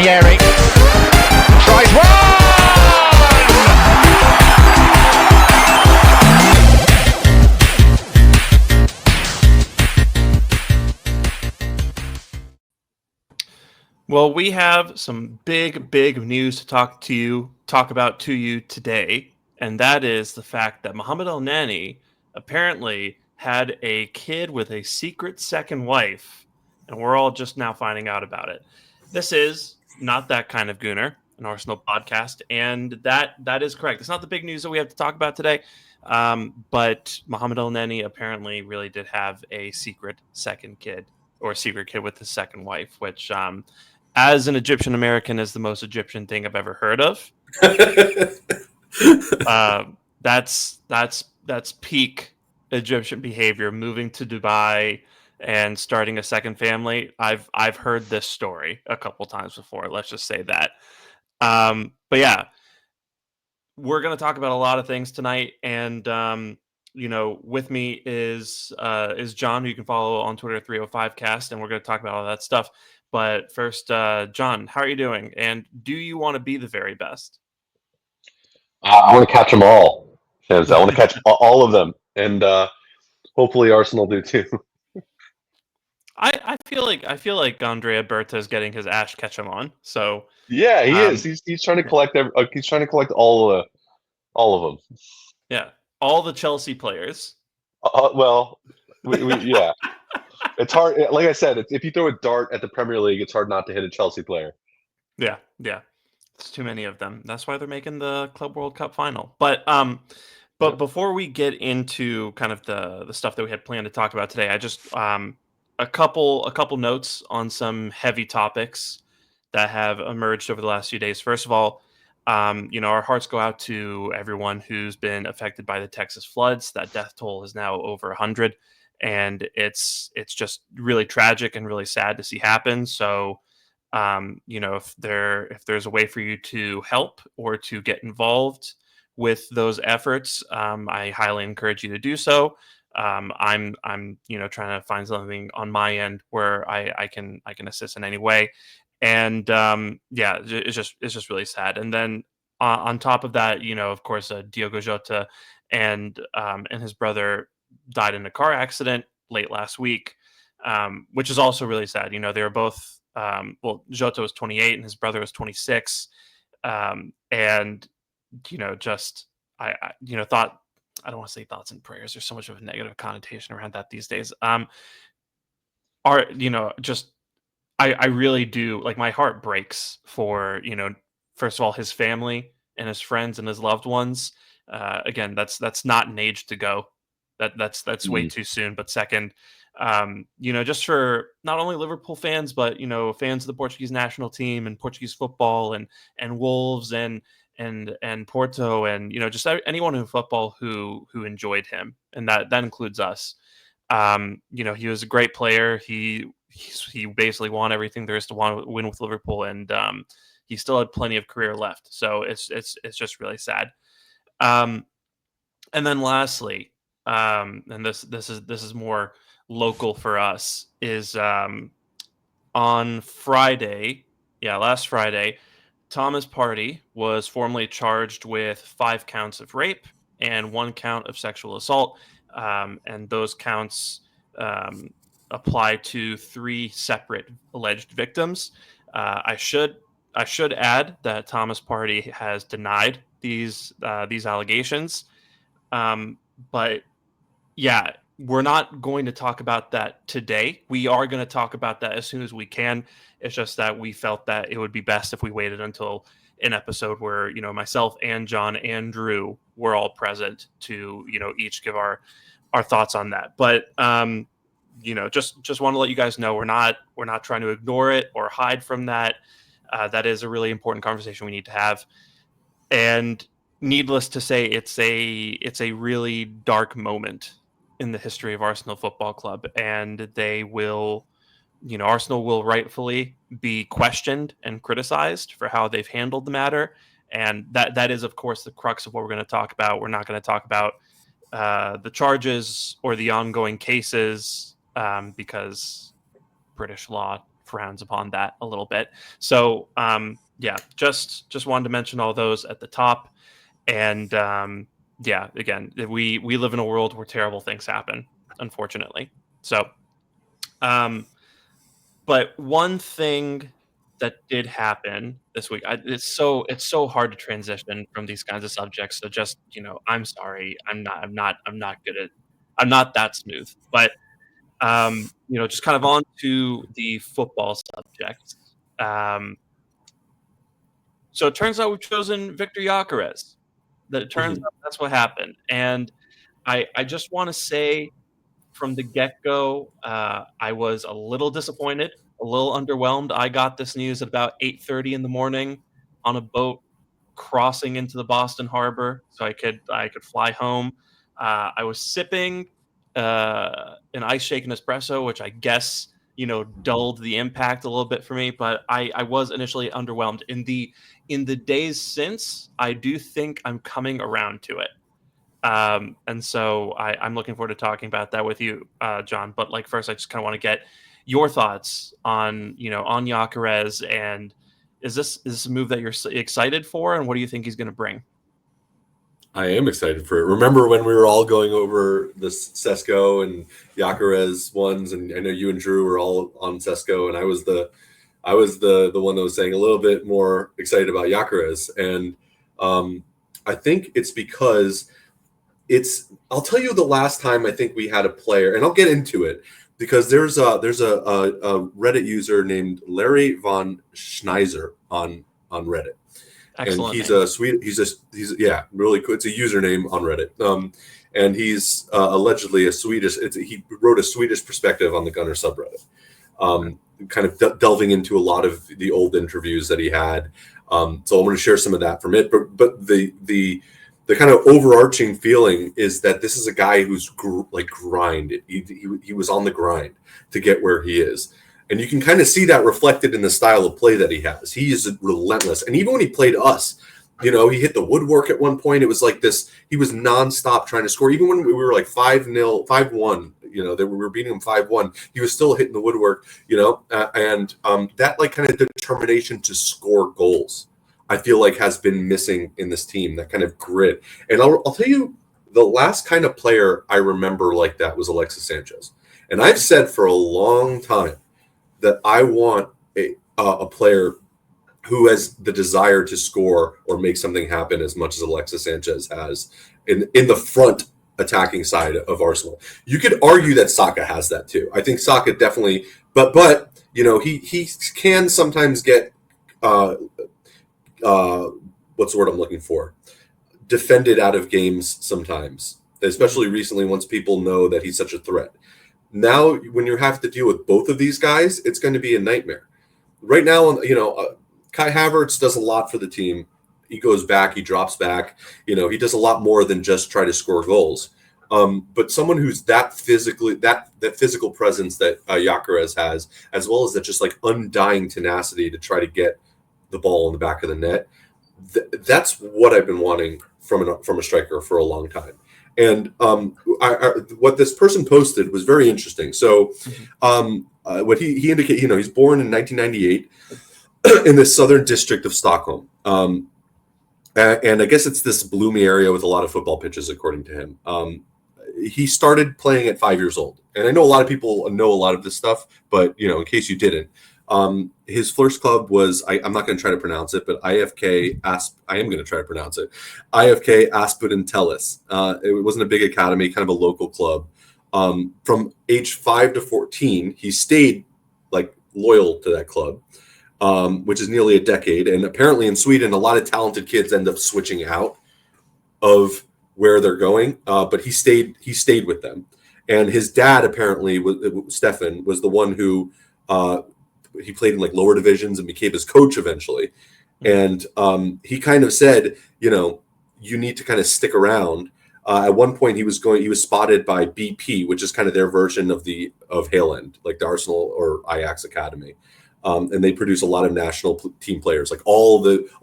Nwaneri tries one! Well, we have some big news to talk about to you today, and that is the fact that Muhammad El-Nani apparently had a kid with a secret second wife, and we're all just now finding out about it. This is not that kind of gooner, an Arsenal podcast, and that is correct. It's not the big news that we have to talk about today, but Muhammad El-Nani apparently really did have a secret second kid, or a secret kid with his second wife, which as an Egyptian American, is the most Egyptian thing I've ever heard of. That's peak Egyptian behavior. Moving to Dubai and starting a second family. I've heard this story a couple times before. Let's just say that. But yeah, we're going to talk about a lot of things tonight, and with me is John, who you can follow on Twitter 305cast, and we're going to talk about all that stuff. But first, John, how are you doing? And do you want to be the very best? I want to catch them all. I want to catch all of them, and hopefully Arsenal do too. I feel like Andrea Berta is getting his Ash Ketchum on. So yeah, he is. He's trying to collect he's trying to collect all of them. Yeah, all the Chelsea players. Well, yeah. It's hard. Like I said, if you throw a dart at the Premier League, it's hard not to hit a Chelsea player. Yeah. It's too many of them. That's why they're making the Club World Cup final. But before we get into kind of the stuff that we had planned to talk about today, I just a couple notes on some heavy topics that have emerged over the last few days. First of all, our hearts go out to everyone who's been affected by the Texas floods. That death toll is now over 100. And it's just really tragic and really sad to see happen. So, if there's a way for you to help or to get involved with those efforts, I highly encourage you to do so. I'm trying to find something on my end where I can assist in any way. And it's just really sad. And then on top of that, of course, Diogo Jota and his brother died in a car accident late last week, which is also really sad. They were both, Jota was 28 and his brother was 26. And, just, I thought, I don't want to say thoughts and prayers. There's so much of a negative connotation around that these days. I really do, like, my heart breaks for, first of all, his family and his friends and his loved ones. Again, that's not an age to go. That's way too soon. But second, just for not only Liverpool fans, but fans of the Portuguese national team and Portuguese football and Wolves and Porto and just anyone in football who enjoyed him, and that includes us. He was a great player. He basically won everything there is to win with Liverpool, and he still had plenty of career left. So it's just really sad. And then lastly, and this is more local for us, is on Friday, last Friday, Thomas Partey was formally charged with 5 counts of rape and 1 count of sexual assault, and those counts apply to 3 separate alleged victims. I should add that Thomas Partey has denied these allegations. But yeah, we're not going to talk about that today. We are going to talk about that as soon as we can. It's just that we felt that it would be best if we waited until an episode where, myself and John and Drew were all present to, each give our thoughts on that. But, just want to let you guys know we're not trying to ignore it or hide from that. That is a really important conversation we need to have. And needless to say, it's a really dark moment in the history of Arsenal Football Club, and they will, Arsenal will rightfully be questioned and criticized for how they've handled the matter, and that is, of course, the crux of what we're going to talk about. We're not going to talk about the charges or the ongoing cases because British law frowns upon that a little bit. So yeah, just wanted to mention all those at the top. And yeah, again, we live in a world where terrible things happen, unfortunately. So but one thing that did happen this week, it's so hard to transition from these kinds of subjects. So just, I'm sorry, I'm not that smooth. But just kind of on to the football subject. So it turns out we've chosen Victor Gyökeres. That it turns out that's what happened, and I just want to say, from the get-go, I was a little disappointed, a little underwhelmed. I got this news at about 8:30 in the morning on a boat crossing into the Boston Harbor, so I could fly home. I was sipping an ice shaken espresso, which I guess dulled the impact a little bit for me. But I was initially underwhelmed. In the days since, I do think I'm coming around to it. And so I'm looking forward to talking about that with you, John. But like first, I just kind of want to get your thoughts on on Gyökeres, and is this a move that you're excited for, and what do you think he's going to bring? I am excited for it. Remember when we were all going over the Sesko and Gyökeres ones, and I know you and Drew were all on Sesko, and I was the one that was saying a little bit more excited about Gyökeres, and I think it's because I'll tell you the last time I think we had a player, and I'll get into it because there's a Reddit user named Larry von Schneiser on Reddit. Excellent. And he's really cool. It's a username on Reddit. And he's allegedly a Swedish. He wrote a Swedish perspective on the Gunner subreddit, kind of delving into a lot of the old interviews that he had. So I'm going to share some of that from it. But the kind of overarching feeling is that this is a guy who's grind. He was on the grind to get where he is. And you can kind of see that reflected in the style of play that he has. He is relentless. And even when he played us, he hit the woodwork at one point. It was like this. He was nonstop trying to score. Even when we were like 5-0, 5-1, that we were beating him 5-1, he was still hitting the woodwork, and that like kind of determination to score goals, I feel like has been missing in this team, that kind of grit. And I'll tell you, the last kind of player I remember like that was Alexis Sanchez. And I've said for a long time that I want a player who has the desire to score or make something happen as much as Alexis Sanchez has in the front attacking side of Arsenal. You could argue that Saka has that too. I think Saka definitely, but he can sometimes get what's the word I'm looking for? Defended out of games sometimes, especially recently once people know that he's such a threat. Now, when you have to deal with both of these guys, it's going to be a nightmare. Right now, Kai Havertz does a lot for the team. He goes back, he drops back. He does a lot more than just try to score goals. But someone who's that physical presence that Gyökeres has, as well as that just like undying tenacity to try to get the ball in the back of the net, that's what I've been wanting from a striker for a long time. And what this person posted was very interesting. So what he indicated, he's born in 1998 in the southern district of Stockholm. And I guess it's this bloomy area with a lot of football pitches, according to him. He started playing at 5 years old. And I know a lot of people know a lot of this stuff, but, in case you didn't, his first club was, I'm not going to try to pronounce it, but IFK I am going to try to pronounce it. IFK Aspudentelis. It wasn't a big academy, kind of a local club. From age 5 to 14, he stayed like loyal to that club, which is nearly a decade. And apparently in Sweden, a lot of talented kids end up switching out of where they're going. But he stayed with them. And his dad, apparently, Stefan, was the one who he played in like lower divisions and became his coach eventually. And he kind of said, you need to kind of stick around. At one point he was spotted by BP, which is kind of their version of Haaland, like the Arsenal or Ajax academy. And they produce a lot of national team players. Like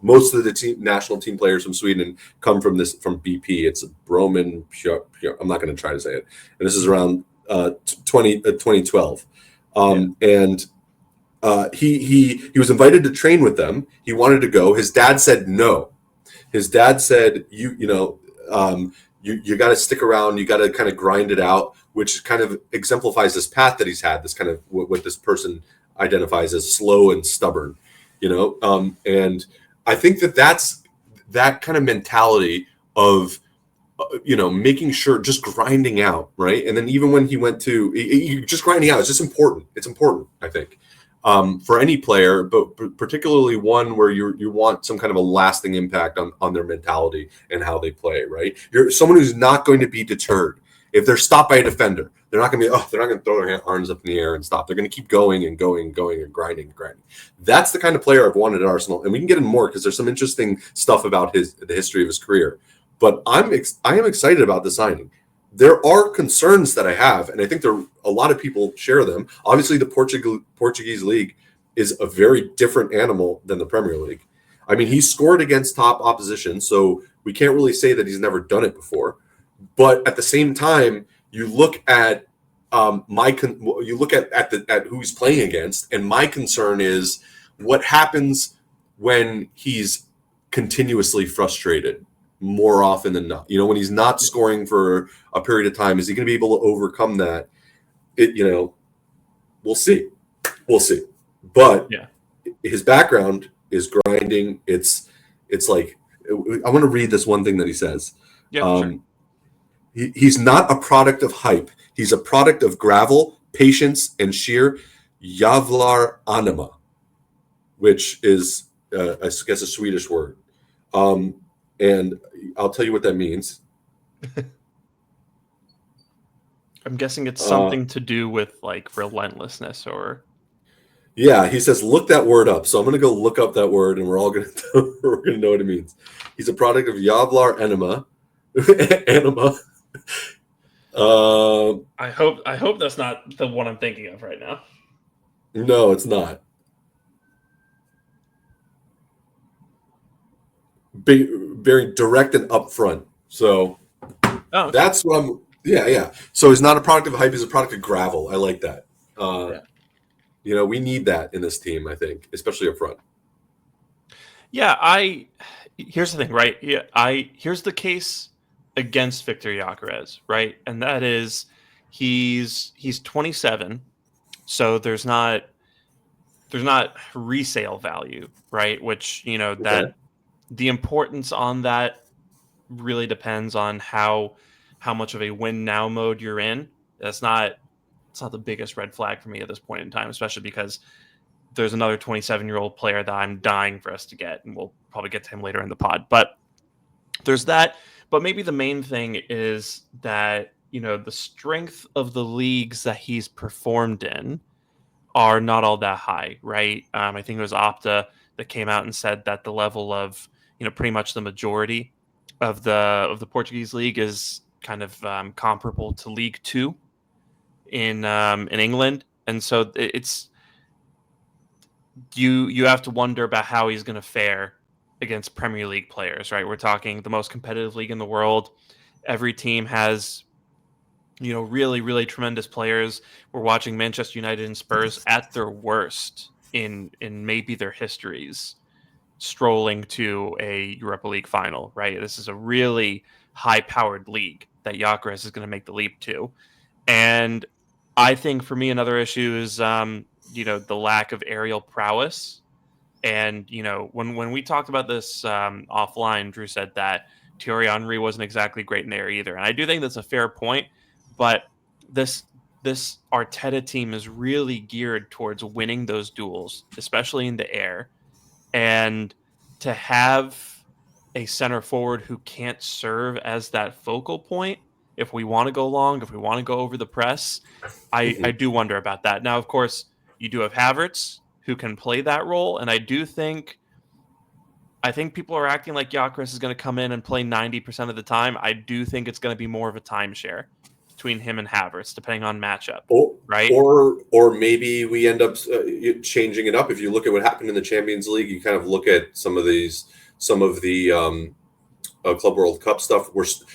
most of the national team players from Sweden come from BP. It's Broman. I'm not going to try to say it. And this is around 2012. And he was invited to train with them. He wanted to go. His dad said no. His dad said, you got to stick around. You got to kind of grind it out, which kind of exemplifies this path that he's had, this kind of what this person identifies as slow and stubborn, and I think that's that kind of mentality of, making sure, just grinding out, right? And then even when he went to just grinding out, it's just important. It's important, I think, for any player, but particularly one where you want some kind of a lasting impact on their mentality and how they play, right? You're someone who's not going to be deterred. If they're stopped by a defender, they're not going to throw their arms up in the air and stop. They're going to keep going and going and going and grinding and grinding. That's the kind of player I've wanted at Arsenal, and we can get into more because there's some interesting stuff about the history of his career. But I am excited about the signing. There are concerns that I have, and I think a lot of people share them. Obviously, the Portuguese league is a very different animal than the Premier League. I mean, he scored against top opposition, so we can't really say that he's never done it before. But at the same time, you look at at who he's playing against, and my concern is what happens when he's continuously frustrated more often than not. When he's not scoring for a period of time, is he going to be able to overcome that? We'll see. But his background is grinding. It's like, I want to read this one thing that he says. Sure. He's not a product of hype. He's a product of gravel, patience, and sheer jävlar anima, which is, I guess, a Swedish word. And I'll tell you what that means. I'm guessing it's something to do with like relentlessness or. Yeah, he says, look that word up. So I'm going to go look up that word, and we're all going to know what it means. He's a product of jävlar anima. Anima. I hope that's not the one I'm thinking of right now. No, it's not. Very direct and upfront. So that's what I'm. Yeah. So he's not a product of hype. He's a product of gravel. I like that. We need that in this team, I think, especially up front. Yeah, here's the thing, right? Yeah, here's the case against Victor Gyökeres, right? And that is he's 27, so there's not resale value, right? Which, that the importance on that really depends on how much of a win now mode you're in. It's not the biggest red flag for me at this point in time, especially because there's another 27-year-old player that I'm dying for us to get, and we'll probably get to him later in the pod. But there's that. But maybe the main thing is that, the strength of the leagues that he's performed in are not all that high, right? I think it was Opta that came out and said that the level of, pretty much the majority of the Portuguese league is kind of comparable to League Two in England, and so it's you have to wonder about how he's going to fare against Premier League players, right? We're talking the most competitive league in the world. Every team has, really, really tremendous players. We're watching Manchester United and Spurs at their worst in maybe their histories, strolling to a Europa League final, right? This is a really high-powered league that Gyökeres is going to make the leap to. And I think for me, another issue is, the lack of aerial prowess. And, when we talked about this offline, Drew said that Thierry Henry wasn't exactly great in the air either. And I do think that's a fair point, but this Arteta team is really geared towards winning those duels, especially in the air. And to have a center forward who can't serve as that focal point, if we want to go long, if we want to go over the press, I do wonder about that. Now, of course, you do have Havertz who can play that role, and I think people are acting like Gyökeres is going to come in and play 90% of the time. I do think it's going to be more of a timeshare between him and Havertz, depending on matchup, right? Or maybe we end up changing it up. If you look at what happened in the Champions League, you kind of look at some of the Club World Cup stuff.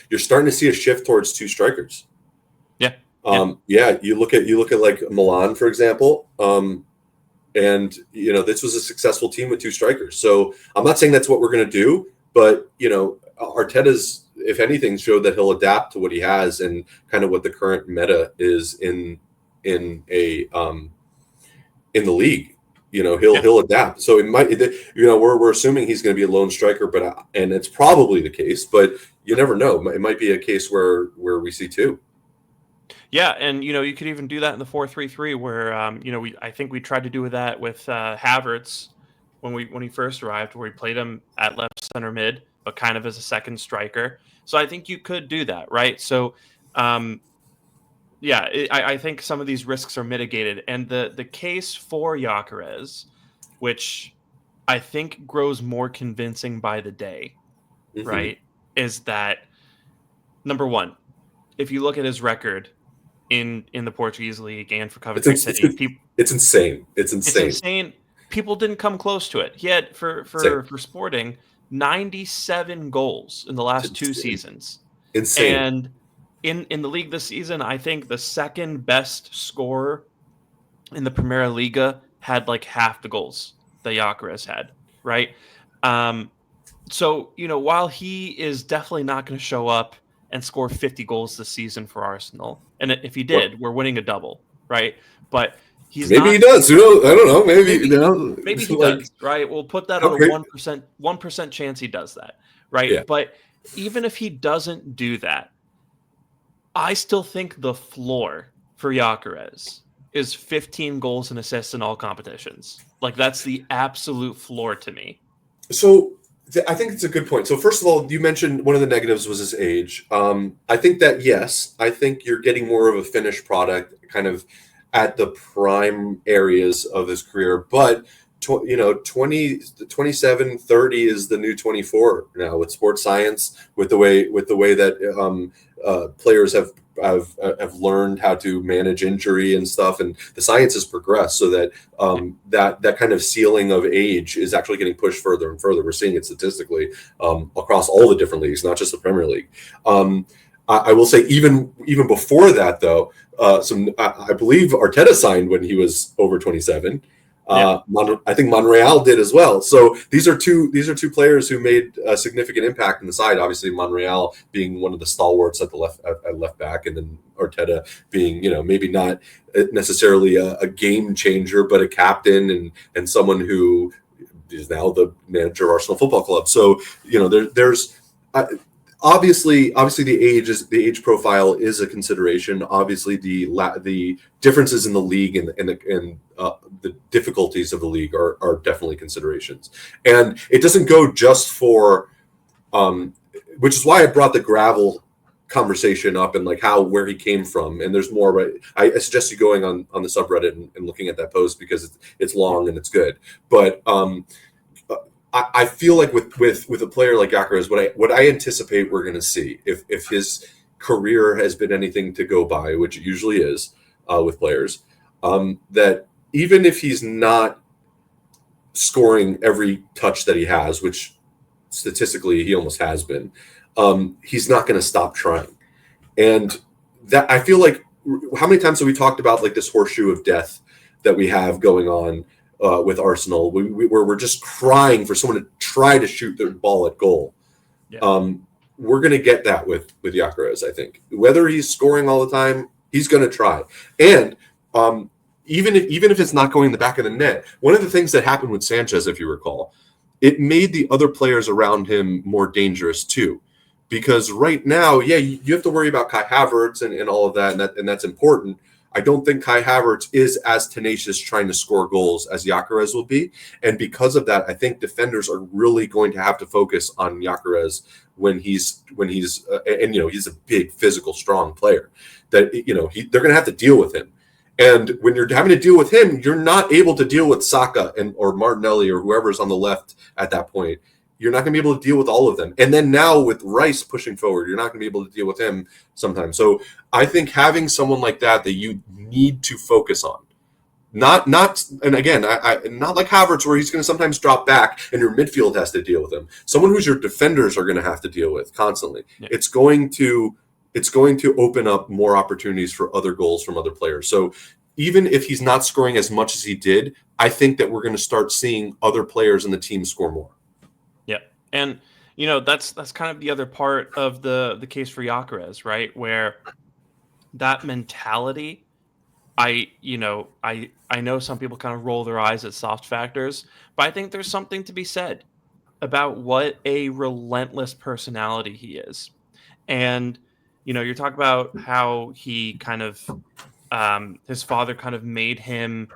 You're starting to see a shift towards two strikers. Yeah. You look at like Milan, for example. And, this was a successful team with 2 strikers. So I'm not saying that's what we're going to do, but, Arteta's, if anything, showed that he'll adapt to what he has and kind of what the current meta is in the league. He'll adapt. So it might, we're assuming he's going to be a lone striker, and it's probably the case, but you never know. It might be a case where we see 2. Yeah, and you could even do that in the 4-3-3, where I think we tried to do that with Havertz when he first arrived, where we played him at left center mid, but kind of as a second striker. So I think you could do that, right? So, I think some of these risks are mitigated, and the case for Gyökeres, which I think grows more convincing by the day, right, is that number one, if you look at his record in the Portuguese league and for Coventry City, it's insane. It's insane. People didn't come close to it. He had for Sporting 97 goals in the last 2 seasons. Insane. And in the league this season, I think the second best scorer in the Primera Liga had like half the goals that Gyökeres had, right? So, while he is definitely not going to show up and score 50 goals this season for Arsenal, and if he did, we're winning a double, right? But he does. I don't know. Maybe he does, right? We'll put that on a 1% chance he does that, right? Yeah. But even if he doesn't do that, I still think the floor for Gyökeres is 15 goals and assists in all competitions. Like, that's the absolute floor to me. So I think it's a good point. So first of all, you mentioned one of the negatives was his age. I think that, yes, I think you're getting more of a finished product kind of at the prime areas of his career. But, 27, 30 is the new 24 now with sports science, with the way that players have learned how to manage injury and stuff, and the science has progressed so that that kind of ceiling of age is actually getting pushed further and further. We're seeing it statistically across all the different leagues, not just the Premier League. I will say even before that, though, I believe Arteta signed when he was over 27. I think Monreal did as well. So these are two players who made a significant impact in the side. Obviously, Monreal being one of the stalwarts at the left back, and then Arteta being maybe not necessarily a game changer, but a captain and someone who is now the manager of Arsenal Football Club. So there's. Obviously, the age profile is a consideration. Obviously, the differences in the league and the difficulties of the league are definitely considerations. And it doesn't go just for, which is why I brought the gravel conversation up and like where he came from. And there's more. Right? I suggest you going on the subreddit and looking at that post because it's long and it's good. But I feel like with a player like Gyökeres, what I anticipate we're going to see if his career has been anything to go by, which it usually is with players, that even if he's not scoring every touch that he has, which statistically he almost has been, he's not going to stop trying. And that I feel like, how many times have we talked about like this horseshoe of death that we have going on with Arsenal, where we're just crying for someone to try to shoot the ball at goal. Yeah. We're going to get that with Gyökeres, I think. Whether he's scoring all the time, he's going to try. And even if it's not going in the back of the net, one of the things that happened with Sanchez, if you recall, it made the other players around him more dangerous too. Because right now, you have to worry about Kai Havertz and all of that, and that's important. I don't think Kai Havertz is as tenacious trying to score goals as Gyökeres will be. And because of that, I think defenders are really going to have to focus on Gyökeres when he's he's a big, physical, strong player that, they're going to have to deal with him. And when you're having to deal with him, you're not able to deal with Saka or Martinelli or whoever's on the left at that point. You're not going to be able to deal with all of them. And then now with Rice pushing forward, you're not going to be able to deal with him sometimes. So I think having someone like that you need to focus on, not and again, I not like Havertz where he's going to sometimes drop back and your midfield has to deal with him. Someone who's your defenders are going to have to deal with constantly. Yeah. It's going to open up more opportunities for other goals from other players. So even if he's not scoring as much as he did, I think that we're going to start seeing other players in the team score more. Yeah. And, that's kind of the other part of the case for Gyökeres, right? Where that mentality, I know some people kind of roll their eyes at soft factors, but I think there's something to be said about what a relentless personality he is. And, you're talking about how he kind of, his father kind of made him,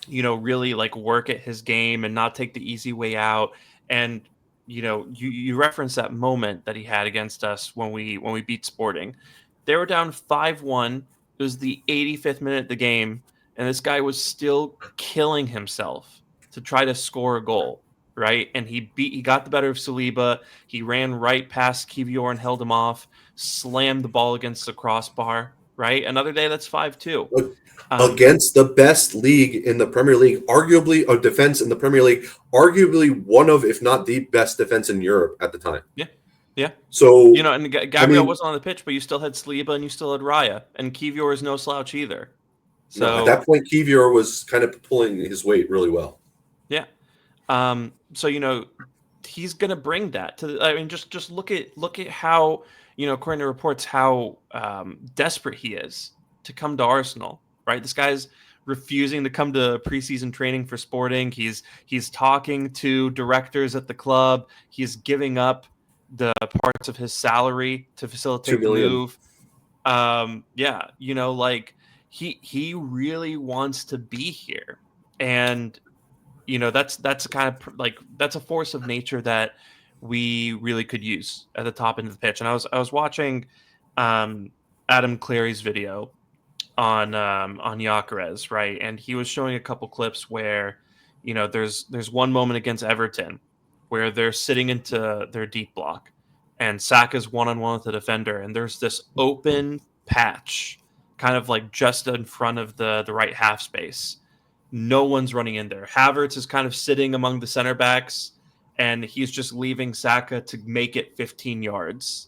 really like work at his game and not take the easy way out. And, you reference that moment that he had against us when we beat Sporting. They were down 5-1. It was the 85th minute of the game, and this guy was still killing himself to try to score a goal, right? And he got the better of Saliba. He ran right past Kivior and held him off, slammed the ball against the crossbar, right? Another day that's 5-2. Against the best league in the Premier League, arguably a defense in the Premier League, arguably one of, if not the best defense in Europe at the time. Yeah. Yeah. So, and Gabriel wasn't on the pitch, but you still had Saliba and you still had Raya, and Kivior is no slouch either. So no, at that point, Kivior was kind of pulling his weight really well. Yeah. So he's going to bring that to. Just look at how according to reports how desperate he is to come to Arsenal. Right, this guy's refusing to come to preseason training for Sporting. He's talking to directors at the club. He's giving up the parts of his salary to facilitate the move. He really wants to be here, and that's kind of like that's a force of nature that we really could use at the top end of the pitch. And I was watching Adam Cleary's video on Gyökeres, right? And he was showing a couple clips where, there's one moment against Everton where they're sitting into their deep block and Saka's one-on-one with the defender, and there's this open patch kind of like just in front of the right half space. No one's running in there. Havertz is kind of sitting among the center backs, and he's just leaving Saka to make it 15 yards.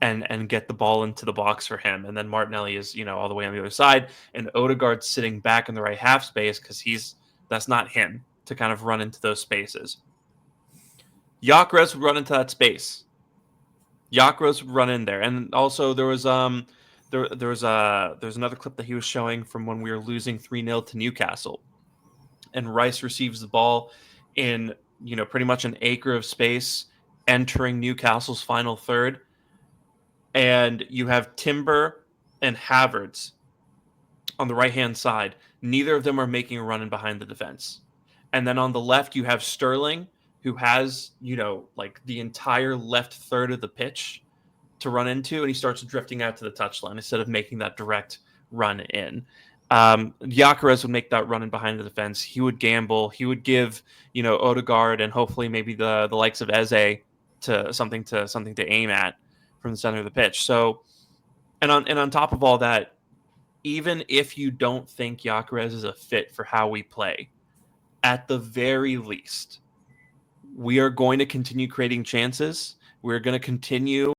And get the ball into the box for him. And then Martinelli is, all the way on the other side. And Odegaard's sitting back in the right half space because that's not him to kind of run into those spaces. Gyökeres would run into that space. Gyökeres would run in there. And also there was there's another clip that he was showing from when we were losing 3-0 to Newcastle. And Rice receives the ball in, pretty much an acre of space entering Newcastle's final third. And you have Timber and Havertz on the right-hand side. Neither of them are making a run in behind the defense. And then on the left, you have Sterling, who has, like the entire left third of the pitch to run into, and he starts drifting out to the touchline instead of making that direct run in. Gyökeres would make that run in behind the defense. He would gamble. He would give, Odegaard and hopefully maybe the likes of Eze to something to aim at from the center of the pitch. So, and on top of all that, even if you don't think Gyökeres is a fit for how we play, at the very least, we are going to continue creating chances. We're going to continue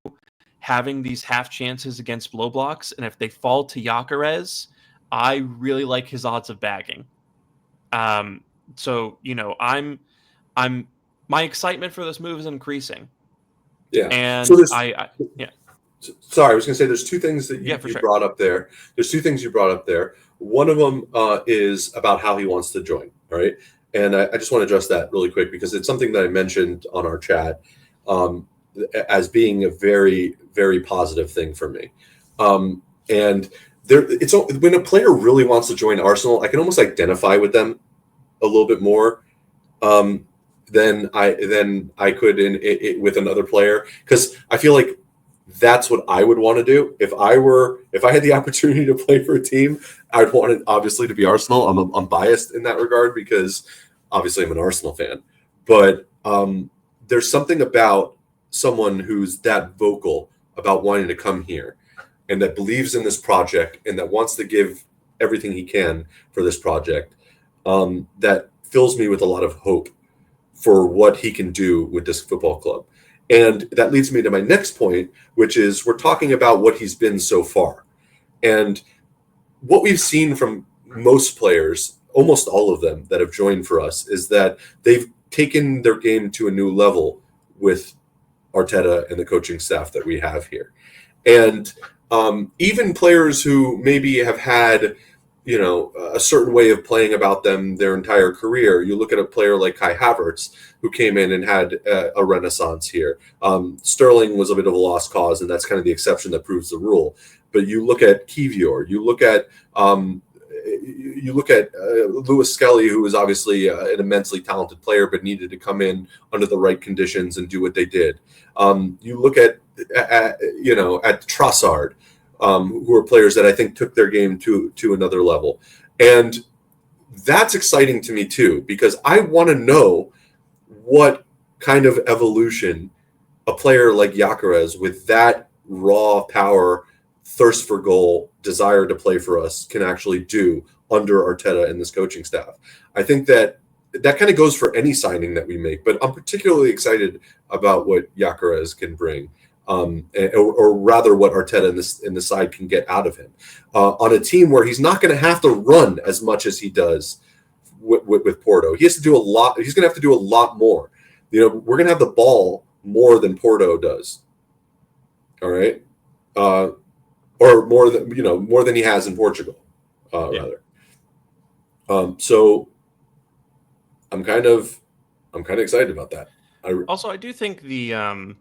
having these half chances against low blocks, and if they fall to Gyökeres, I really like his odds of bagging. So my excitement for this move is increasing. Yeah. And so sorry, I was going to say there's two things that you brought up there. There's two things you brought up there. One of them is about how he wants to join. All right. And I just want to address that really quick because it's something that I mentioned on our chat as being a very, very positive thing for me. And when a player really wants to join Arsenal, I can almost identify with them a little bit more. Than I could with another player, because I feel like that's what I would want to do if I had the opportunity to play for a team. I'd want it obviously to be Arsenal. I'm biased in that regard because obviously I'm an Arsenal fan, but there's something about someone who's that vocal about wanting to come here and that believes in this project and that wants to give everything he can for this project that fills me with a lot of hope for what he can do with this football club. And that leads me to my next point, which is we're talking about what he's been so far. And what we've seen from most players, almost all of them that have joined for us, is that they've taken their game to a new level with Arteta and the coaching staff that we have here. And even players who maybe have had, a certain way of playing about them their entire career. You look at a player like Kai Havertz, who came in and had a renaissance here. Sterling was a bit of a lost cause, and that's kind of the exception that proves the rule. But you look at Kivior, you look at Lewis Skelly, who was obviously an immensely talented player, but needed to come in under the right conditions and do what they did. You look at Trossard, who are players that I think took their game to another level. And that's exciting to me too, because I want to know what kind of evolution a player like Gyökeres, with that raw power, thirst for goal, desire to play for us, can actually do under Arteta and this coaching staff. I think that kind of goes for any signing that we make, but I'm particularly excited about what Gyökeres can bring. Or rather what Arteta in the side can get out of him on a team where he's not going to have to run as much as he does with Porto. He has to do a lot. He's going to have to do a lot more. We're going to have the ball more than Porto does. All right. Or more than he has in Portugal, rather. So I'm kind of excited about that. I do think the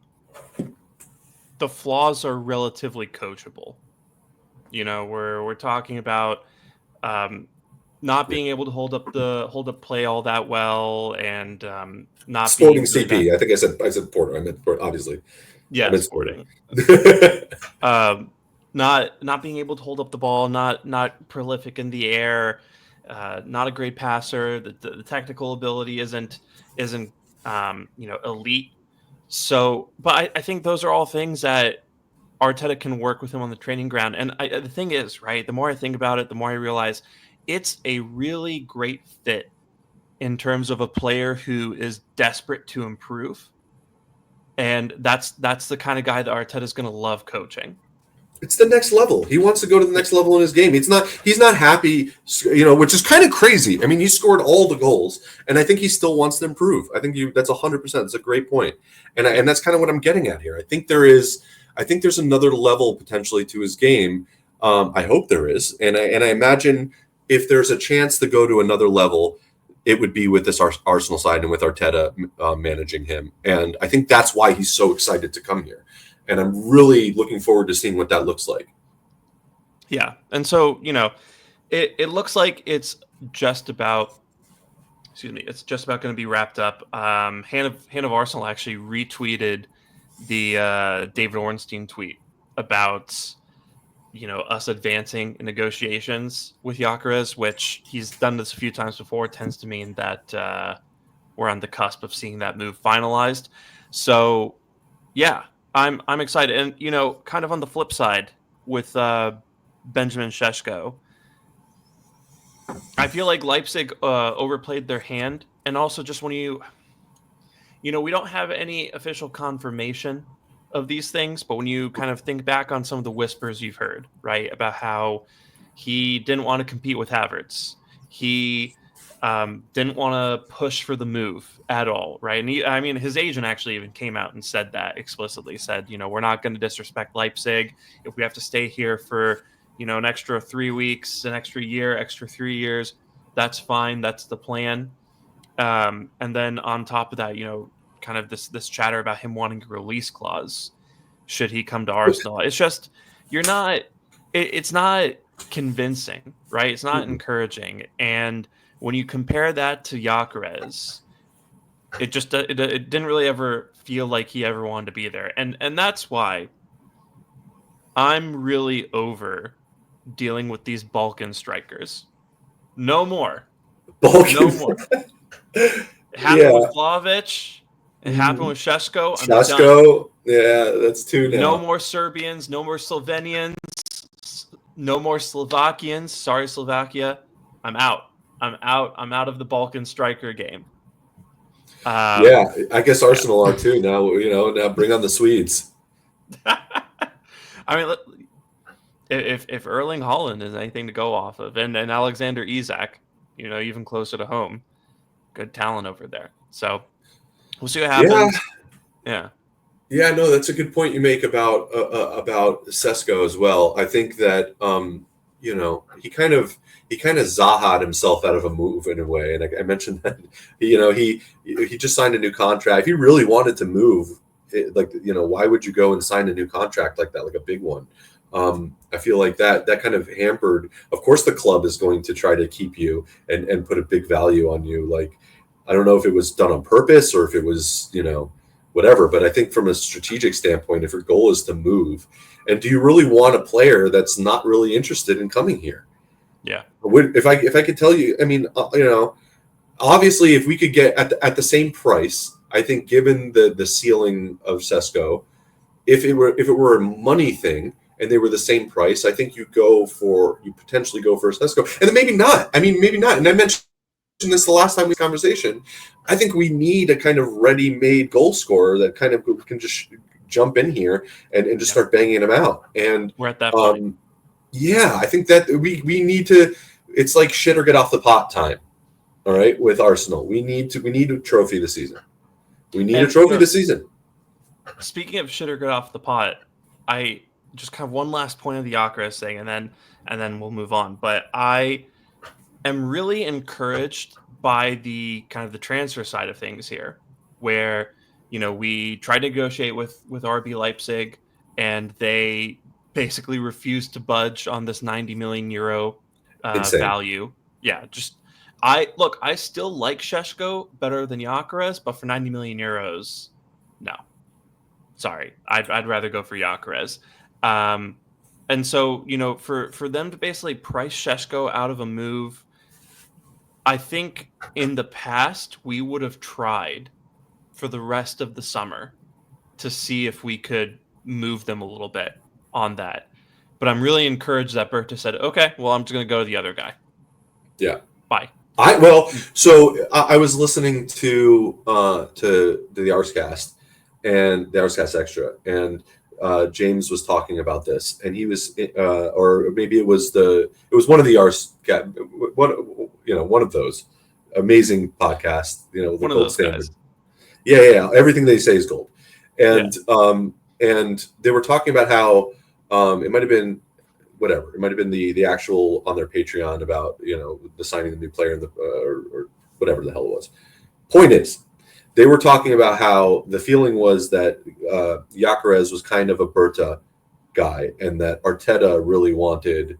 flaws are relatively coachable. We're talking about not being able to hold up play all that well, and not Sporting being CP. I think I said Porto. I meant Porto, obviously. Yeah, Sporting. Not being able to hold up the ball, not prolific in the air, not a great passer. The technical ability isn't elite. So, but I think those are all things that Arteta can work with him on the training ground. And the thing is, right, the more I think about it, the more I realize it's a really great fit in terms of a player who is desperate to improve. And that's the kind of guy that Arteta is going to love coaching. It's the next level. He wants to go to the next level in his game. He's not happy, which is kind of crazy. I mean, he scored all the goals, and I think he still wants to improve. I think that's 100%. That's a great point. And that's kind of what I'm getting at here. I think there's another level potentially to his game. I hope there is. And I imagine if there's a chance to go to another level, it would be with this Arsenal side and with Arteta managing him. And I think that's why he's so excited to come here. And I'm really looking forward to seeing what that looks like. Yeah. And so, it looks like it's just about going to be wrapped up. Hand of Arsenal actually retweeted the David Ornstein tweet about, us advancing in negotiations with Gyökeres, which he's done this a few times before. It tends to mean that we're on the cusp of seeing that move finalized. So, yeah. I'm excited. And, kind of on the flip side with Benjamin Šeško, I feel like Leipzig overplayed their hand. And also just when we don't have any official confirmation of these things, but when you kind of think back on some of the whispers you've heard, right, about how he didn't want to compete with Havertz. He didn't want to push for the move at all, right? And his agent actually even came out and said that explicitly, said, we're not going to disrespect Leipzig. If we have to stay here for, an extra 3 weeks, an extra year, extra 3 years, that's fine. That's the plan. And then on top of that, kind of this chatter about him wanting a release clause should he come to Arsenal. It's just, it's not convincing, right? It's not encouraging. And when you compare that to Gyökeres, it didn't really ever feel like he ever wanted to be there. And that's why I'm really over dealing with these Balkan strikers. No more. No more. It happened with Vlahovic. It happened with Šeško. Šeško, yeah, that's two now. No more Serbians. No more Slovenians. No more Slovakians. Sorry, Slovakia. I'm out. I'm out of the Balkan striker game. Yeah, I guess Arsenal are too now. Now bring on the Swedes. I mean, if Erling Haaland is anything to go off of, and Alexander Isak, even closer to home, good talent over there. So we'll see what happens. Yeah. Yeah, no, that's a good point you make about Sesko as well. I think that he kind of Zaha'd himself out of a move in a way, and I mentioned that he just signed a new contract. He really wanted to move. Why would you go and sign a new contract like that, like a big one? I feel like that kind of hampered. Of course, the club is going to try to keep you and put a big value on you. Like, I don't know if it was done on purpose or if it was whatever. But I think from a strategic standpoint, if your goal is to move, and do you really want a player that's not really interested in coming here? Yeah. If I could tell you, I mean, obviously, if we could get at the same price, I think given the ceiling of Sesko, if it were a money thing and they were the same price, I think you potentially go for Sesko, and then maybe not. I mean, maybe not. And I mentioned this the last time we had a conversation. I think we need a kind of ready-made goal scorer that kind of can just jump in here and just start banging them out. And we're at that point. Yeah, I think that we need to. It's like shit or get off the pot time. All right, with Arsenal, we need a trophy this season. We need a trophy this season. Speaking of shit or get off the pot, I just kind of one last point of the Gyökeres thing, and then we'll move on. But I am really encouraged by the kind of the transfer side of things here, where we tried to negotiate with RB Leipzig, and they basically refused to budge on this 90 million euro value. Yeah, I still like Šeško better than Gyökeres, but for 90 million euros, no. Sorry, I'd rather go for Gyökeres. And so, for them to basically price Šeško out of a move, I think in the past we would have tried for the rest of the summer to see if we could move them a little bit on that. But I'm really encouraged that Berta said, okay, well, I'm just going to go to the other guy. Yeah. Bye. I was listening to the Arscast and the Arscast Extra, and James was talking about this, and he was, or maybe it was one of the one of those amazing podcasts, the one gold of standard. Guys. Yeah, everything they say is gold, and and they were talking about how it might have been whatever, it might have been the actual on their Patreon about the signing of the new player or whatever the hell it was. Point is, they were talking about how the feeling was that Gyökeres was kind of a Berta guy, and that Arteta really wanted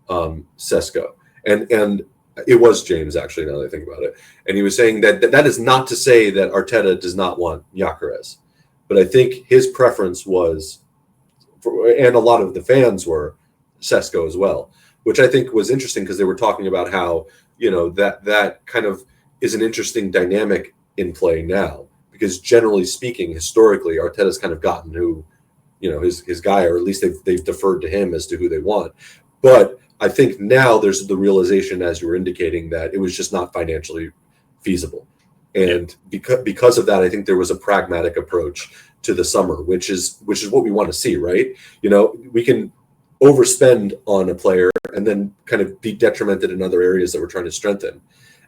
Sesko, and it was James, actually, now that I think about it, and he was saying that is not to say that Arteta does not want Gyökeres, but I think his preference was, and a lot of the fans were, Sesko as well, which I think was interesting because they were talking about how that kind of is an interesting dynamic in play now, because generally speaking, historically, Arteta's kind of gotten who his guy, or at least they've deferred to him as to who they want. But I think now there's the realization, as you were indicating, that it was just not financially feasible, and because of that, I think there was a pragmatic approach to the summer, which is what we want to see, right? We can overspend on a player and then kind of be detrimented in other areas that we're trying to strengthen.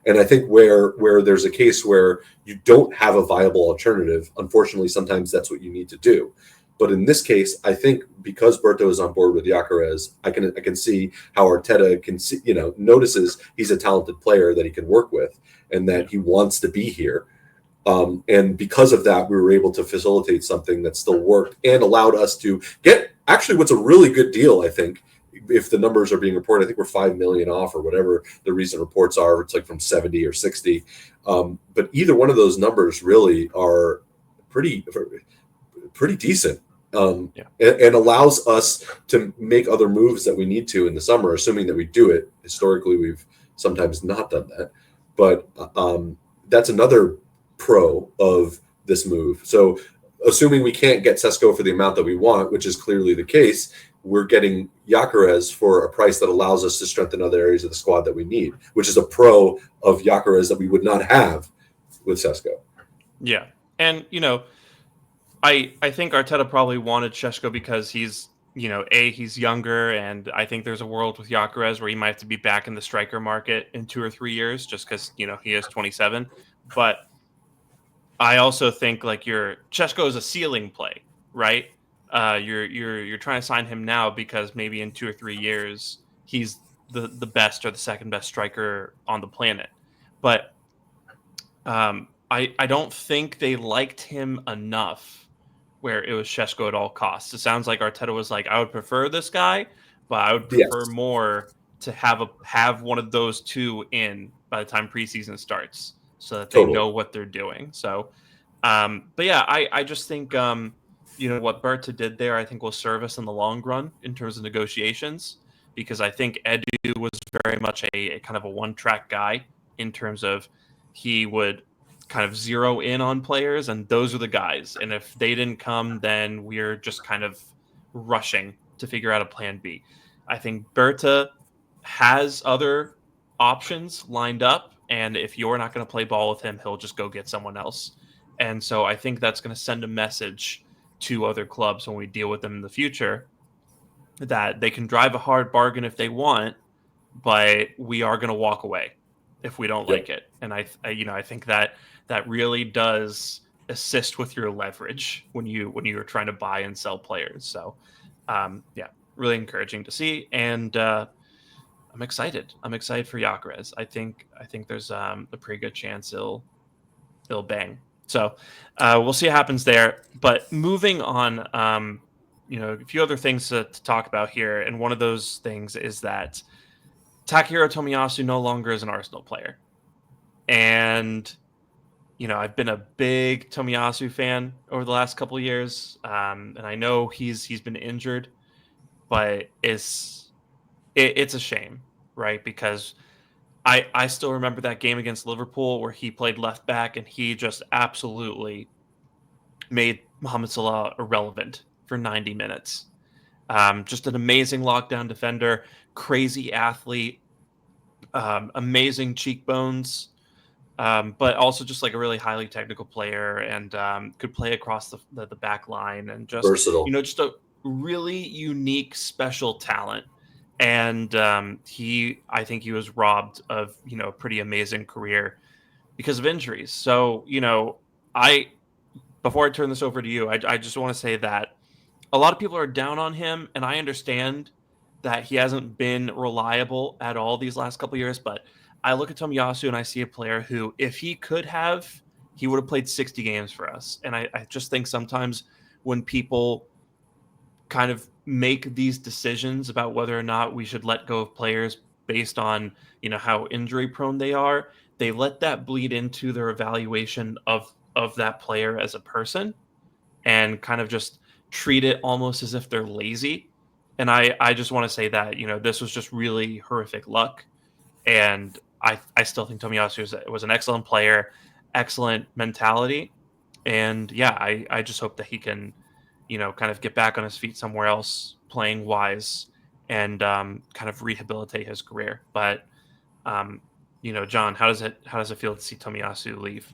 And I think where there's a case where you don't have a viable alternative, unfortunately, sometimes that's what you need to do. But in this case, I think because Berto is on board with Gyökeres, I can see how Arteta can see, notices he's a talented player that he can work with and that he wants to be here. And because of that, we were able to facilitate something that still worked and allowed us to get actually what's a really good deal, I think. If the numbers are being reported, I think we're 5 million off or whatever the recent reports are. It's like from 70 or 60. But either one of those numbers really are pretty decent. And allows us to make other moves that we need to in the summer, assuming that we do it. Historically, we've sometimes not done that. But that's another pro of this move. So assuming we can't get Sesko for the amount that we want, which is clearly the case, we're getting Gyökeres for a price that allows us to strengthen other areas of the squad that we need, which is a pro of Gyökeres that we would not have with Sesko. Yeah. And, I think Arteta probably wanted Šeško because he's he's younger, and I think there's a world with Gyökeres where he might have to be back in the striker market in 2 or 3 years, just because he is 27. But I also think like Chesko is a ceiling play, right? You're trying to sign him now because maybe in 2 or 3 years he's the best or the second best striker on the planet. But I don't think they liked him enough where it was Chesko at all costs. It sounds like Arteta was like, I would prefer this guy, but I would prefer more to have one of those two in by the time preseason starts, so that they know what they're doing. So, but yeah, I just think what Berta did there, I think will serve us in the long run in terms of negotiations, because I think Edu was very much a kind of a one-track guy in terms of he would kind of zero in on players, and those are the guys. And if they didn't come, then we're just kind of rushing to figure out a plan B. I think Berta has other options lined up, and if you're not going to play ball with him, he'll just go get someone else. And so I think that's going to send a message to other clubs when we deal with them in the future that they can drive a hard bargain if they want, but we are going to walk away if we don't like it. And I think that really does assist with your leverage when you're trying to buy and sell players. So really encouraging to see. And I'm excited. I'm excited for Gyökeres. I think there's a pretty good chance it'll bang. So we'll see what happens there. But moving on, a few other things to talk about here. And one of those things is that Takehiro Tomiyasu no longer is an Arsenal player. And, I've been a big Tomiyasu fan over the last couple of years. And I know he's been injured, but it's a shame, right? Because I still remember that game against Liverpool where he played left back and he just absolutely made Mohamed Salah irrelevant for 90 minutes. Just an amazing lockdown defender, crazy athlete, amazing cheekbones, but also just like a really highly technical player, and could play across the back line, and just versatile. Just a really unique, special talent. And I think he was robbed of a pretty amazing career because of injuries. So before I turn this over to you, I just want to say that a lot of people are down on him, and I understand that he hasn't been reliable at all these last couple of years. But I look at Tomiyasu and I see a player who, if he could have, he would have played 60 games for us. And I just think sometimes when people kind of make these decisions about whether or not we should let go of players based on how injury prone they are, they let that bleed into their evaluation of that player as a person, and kind of just treat it almost as if they're lazy. And I just want to say that this was just really horrific luck, and I still think Tomiyasu was an excellent player, excellent mentality, and I just hope that he can kind of get back on his feet somewhere else, playing wise, and kind of rehabilitate his career. But John, how does it feel to see Tomiyasu leave?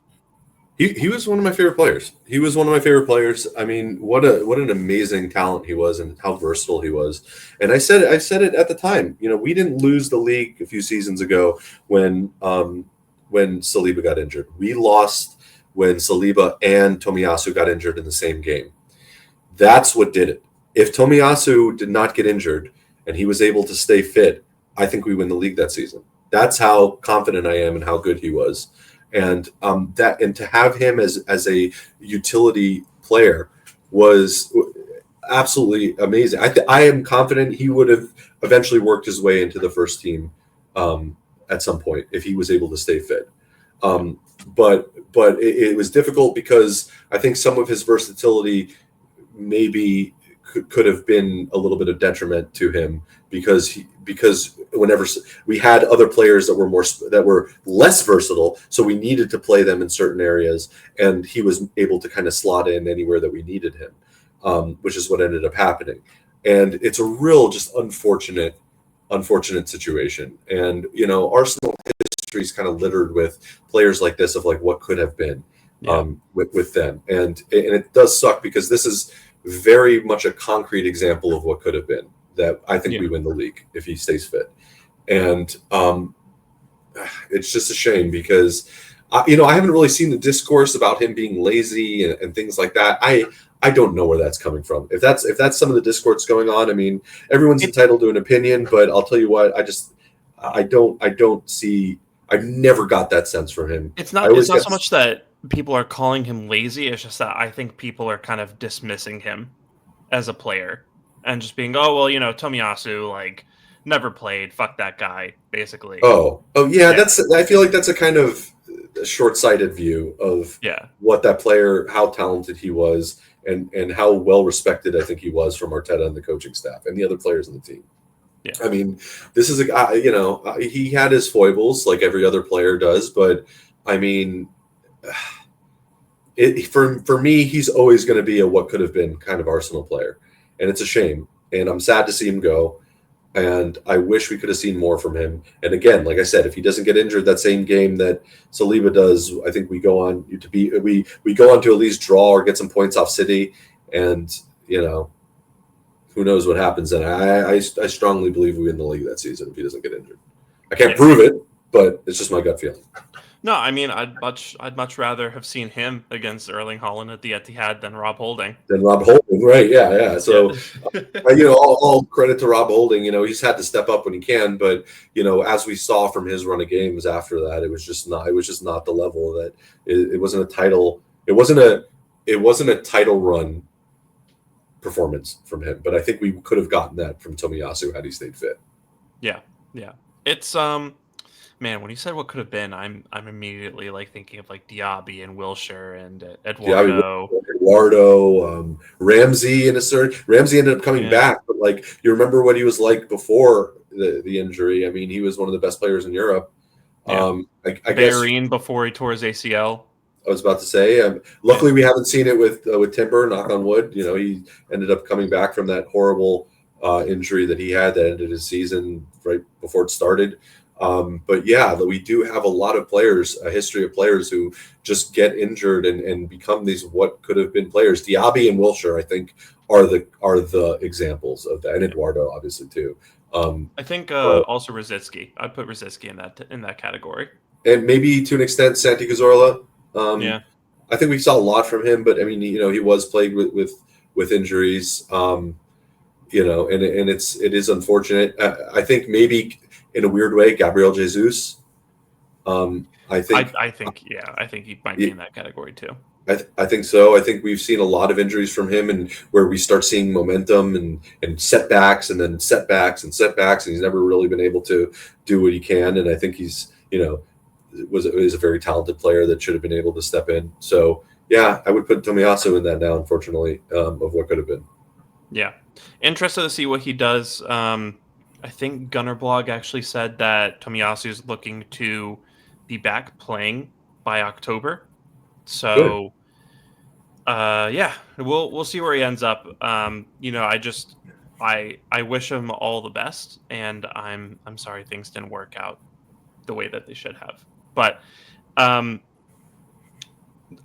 He was one of my favorite players. He was one of my favorite players. I mean, what an amazing talent he was, and how versatile he was. And I said it at the time. We didn't lose the league a few seasons ago when Saliba got injured. We lost when Saliba and Tomiyasu got injured in the same game. That's what did it. If Tomiyasu did not get injured and he was able to stay fit, I think we win the league that season. That's how confident I am in how good he was. And to have him as a utility player was absolutely amazing. I am confident he would have eventually worked his way into the first team at some point if he was able to stay fit. But it was difficult because I think some of his versatility maybe could have been a little bit of detriment to him because whenever we had other players that were less versatile, so we needed to play them in certain areas, and he was able to kind of slot in anywhere that we needed him, which is what ended up happening. And it's a real just unfortunate situation. And Arsenal history is kind of littered with players like this, of like what could have been with them, and it does suck because this is very much a concrete example of what could have been. That I think Yeah. we win the league if he stays fit, and it's just a shame because I haven't really seen the discourse about him being lazy and things like that. I don't know where that's coming from. If that's some of the discourse going on, I mean, everyone's entitled to an opinion, but I'll tell you what, I don't see. I've never got that sense from him. It's not so much that people are calling him lazy. It's just that I think people are kind of dismissing him as a player and just being, oh, well, Tomiyasu, like, never played. Fuck that guy, basically. Oh, yeah. I feel like that's a kind of short-sighted view of what that player, how talented he was, and how well respected I think he was from Arteta and the coaching staff and the other players on the team. Yeah. I mean, this is a guy, he had his foibles like every other player does, but I mean, for me, he's always going to be a what could have been kind of Arsenal player, and it's a shame. And I'm sad to see him go. And I wish we could have seen more from him. And again, like I said, if he doesn't get injured that same game that Saliba does, I think we go on to at least draw or get some points off City. And who knows what happens then. I strongly believe we win the league that season if he doesn't get injured. I can't prove it, but it's just my gut feeling. No, I mean, I'd much rather have seen him against Erling Haaland at the Etihad than Rob Holding. Right? Yeah. So, all credit to Rob Holding. He's had to step up when he can, but as we saw from his run of games after that, it was just not the level that it wasn't a title. It wasn't a title run performance from him. But I think we could have gotten that from Tomiyasu had he stayed fit. Yeah. It's Man, when you said what could have been, I'm immediately like thinking of like Diaby and Wilshere and Eduardo. Ramsey in a certain. Ramsey ended up coming back, but like you remember what he was like before the injury. I mean, he was one of the best players in Europe. Yeah. I guess before he tore his ACL. I was about to say. Luckily, we haven't seen it with Timber. Knock on wood. He ended up coming back from that horrible injury that he had that ended his season right before it started. But yeah, we do have a lot of players, a history of players who just get injured and become these what could have been players. Diaby and Wilshere, I think, are the examples of that, and Eduardo obviously too. I think also Rosicky. I'd put Rosicky in that category, and maybe to an extent Santi Cazorla. I think we saw a lot from him, but I mean, he was plagued with injuries. And it is unfortunate. I think maybe. In a weird way, Gabriel Jesus. I think he might be in that category too. I think so. I think we've seen a lot of injuries from him, and where we start seeing momentum and setbacks, and then setbacks and setbacks, and he's never really been able to do what he can. And I think he's, is a very talented player that should have been able to step in. So yeah, I would put Tomiyasu in that now, unfortunately, of what could have been. Yeah, interested to see what he does. I think Gunnerblog actually said that Tomiyasu is looking to be back playing by October. So, we'll see where he ends up. I wish him all the best, and I'm sorry things didn't work out the way that they should have. But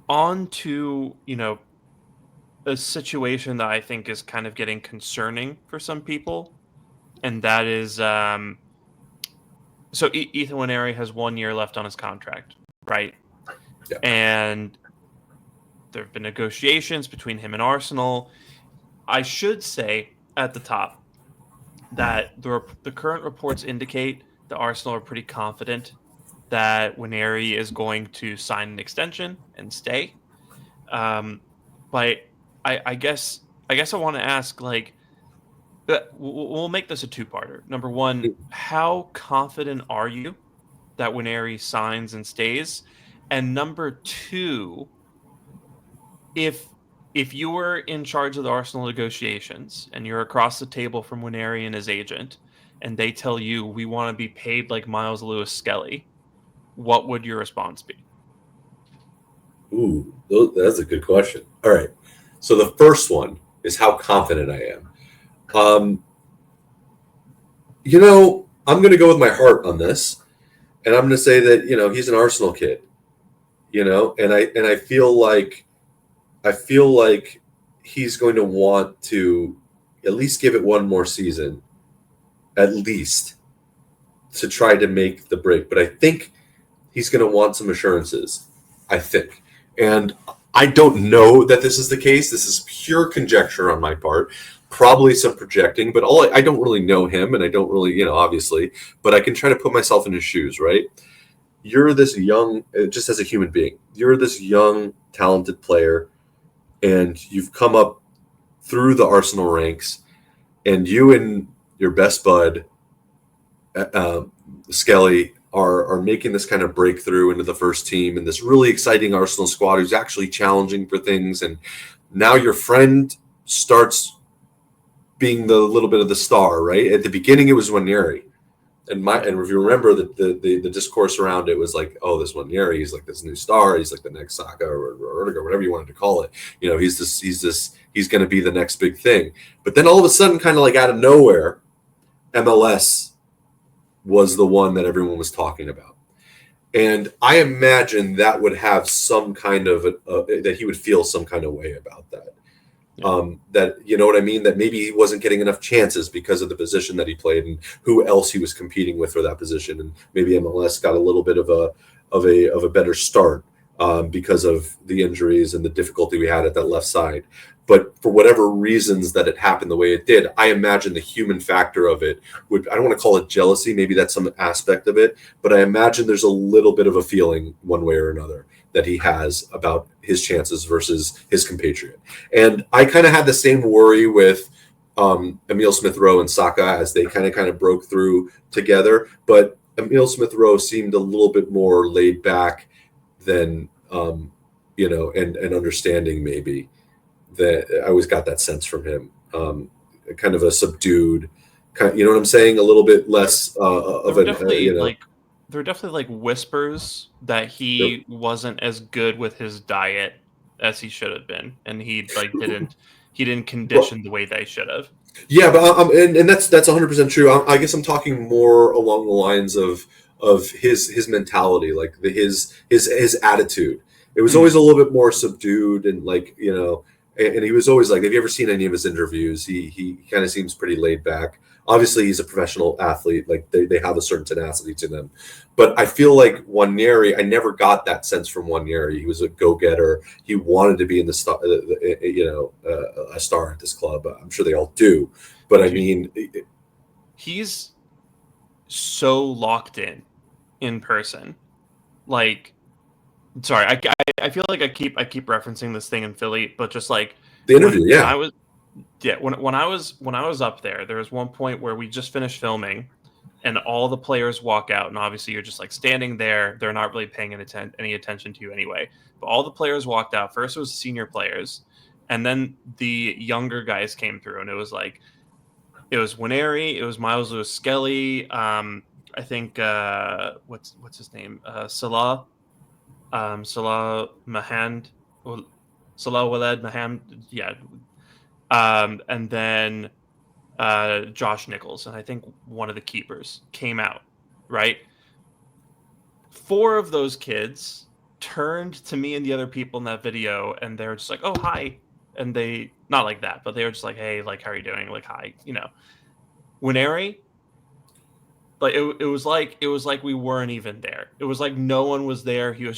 on to a situation that I think is kind of getting concerning for some people. And that is, so Ethan Nwaneri has 1 year left on his contract, right? Yeah. And there have been negotiations between him and Arsenal. I should say at the top that the current reports indicate that Arsenal are pretty confident that Nwaneri is going to sign an extension and stay. But I guess I want to ask, like, but we'll make this a two-parter. Number one, how confident are you that Nwaneri signs and stays? And number two, if you were in charge of the Arsenal negotiations and you're across the table from Nwaneri and his agent, and they tell you we want to be paid like Miles Lewis-Skelly, what would your response be? Ooh, that's a good question. All right. So the first one is how confident I am. I'm going to go with my heart on this, and I'm going to say that, he's an Arsenal kid, and I feel like he's going to want to at least give it one more season, at least, to try to make the break. But I think he's going to want some assurances, I think. And I don't know that this is the case. This is pure conjecture on my part, probably some projecting, but I don't really know him, and I don't really, obviously, but I can try to put myself in his shoes, right? You're this young, just as a human being, you're this young, talented player, and you've come up through the Arsenal ranks, and you and your best bud, Skelly, are making this kind of breakthrough into the first team and this really exciting Arsenal squad who's actually challenging for things. And now your friend starts being the little bit of the star, right? At the beginning, it was Nwaneri. And if you remember the discourse around it was like, oh, this Nwaneri, he's like this new star. He's like the next Saka or Erdogan, whatever you wanted to call it. He's going to be the next big thing. But then all of a sudden, kind of like out of nowhere, MLS was the one that everyone was talking about. And I imagine that would have some kind of that he would feel some kind of way about that. Yeah. That, you know what I mean? That maybe he wasn't getting enough chances because of the position that he played and who else he was competing with for that position. And maybe MLS got a little bit of a better start because of the injuries and the difficulty we had at that left side. But for whatever reasons that it happened the way it did, I imagine the human factor of it would, I don't want to call it jealousy, maybe that's some aspect of it, but I imagine there's a little bit of a feeling one way or another that he has about his chances versus his compatriot. And I kind of had the same worry with Emile Smith-Rowe and Saka as they kind of broke through together. But Emile Smith-Rowe seemed a little bit more laid back than, and understanding maybe. That I always got that sense from him, kind of a subdued, you know what I'm saying? A little bit less of an, there were definitely like whispers that he wasn't as good with his diet as he should have been, and he didn't condition the way they should have. Yeah, but and that's 100% true. I guess I'm talking more along the lines of his mentality, like his attitude. It was always a little bit more subdued and and he was always like, have you ever seen any of his interviews? He kind of seems pretty laid back. Obviously, he's a professional athlete. Like they have a certain tenacity to them. But I feel like Nwaneri, I never got that sense from Nwaneri. He was a go-getter. He wanted to be in the star, a star at this club. I'm sure they all do. But I mean, he's so locked in person. Like, sorry, I feel like I keep referencing this thing in Philly, but just like the interview, when I was up there was one point where we just finished filming, and all the players walk out, and obviously you're just like standing there. They're not really paying any attention to you anyway. But all the players walked out. First it was senior players, and then the younger guys came through, and it was Nwaneri, it was Miles Lewis Skelly, I think what's his name, Salah Mahand, Salah Waled Mahand, yeah, and then Josh Nichols, and I think one of the keepers came out, right? 4 of those kids turned to me and the other people in that video, and they were just like, "Oh, hi," and they not like that, but they were just like, "Hey, like, how are you doing?" Like, "Hi," Nwaneri. Like it was like we weren't even there. It was like no one was there. He was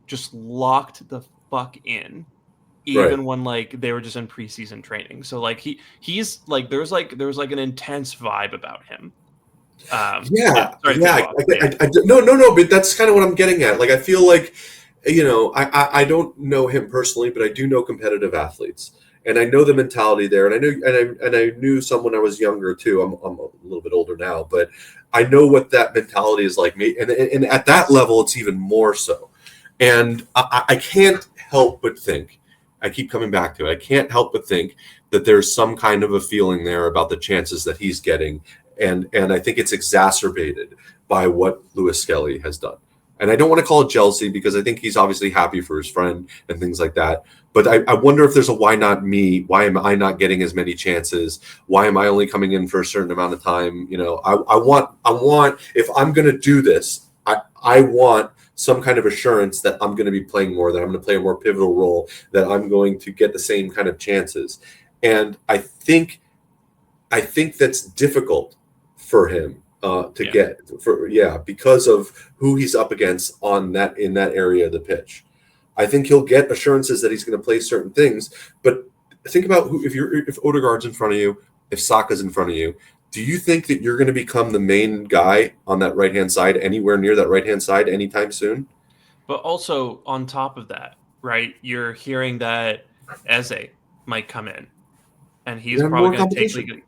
just locked the fuck in, even when like they were just in preseason training. So like he's like there was like an intense vibe about him. No, but that's kind of what I'm getting at. Like I feel like, I don't know him personally, but I do know competitive athletes. And I know the mentality there, and I knew some when I was younger too. I'm a little bit older now, but I know what that mentality is like. And at that level, it's even more so. And I can't help but think, I keep coming back to it. I can't help but think that there's some kind of a feeling there about the chances that he's getting, and I think it's exacerbated by what Lewis Skelly has done. And I don't want to call it jealousy because I think he's obviously happy for his friend and things like that. But I wonder if there's a why not me? Why am I not getting as many chances? Why am I only coming in for a certain amount of time? I want if I'm going to do this, I want some kind of assurance that I'm going to be playing more, that I'm going to play a more pivotal role, that I'm going to get the same kind of chances. And I think that's difficult for him to get because of who he's up against in that area of the pitch. I think he'll get assurances that he's going to play certain things, but think about if Odegaard's in front of you, if Saka's in front of you, do you think that you're going to become the main guy on that right-hand side, anywhere near that right-hand side anytime soon? But also on top of that, right, you're hearing that Eze might come in, and he's probably going to take league.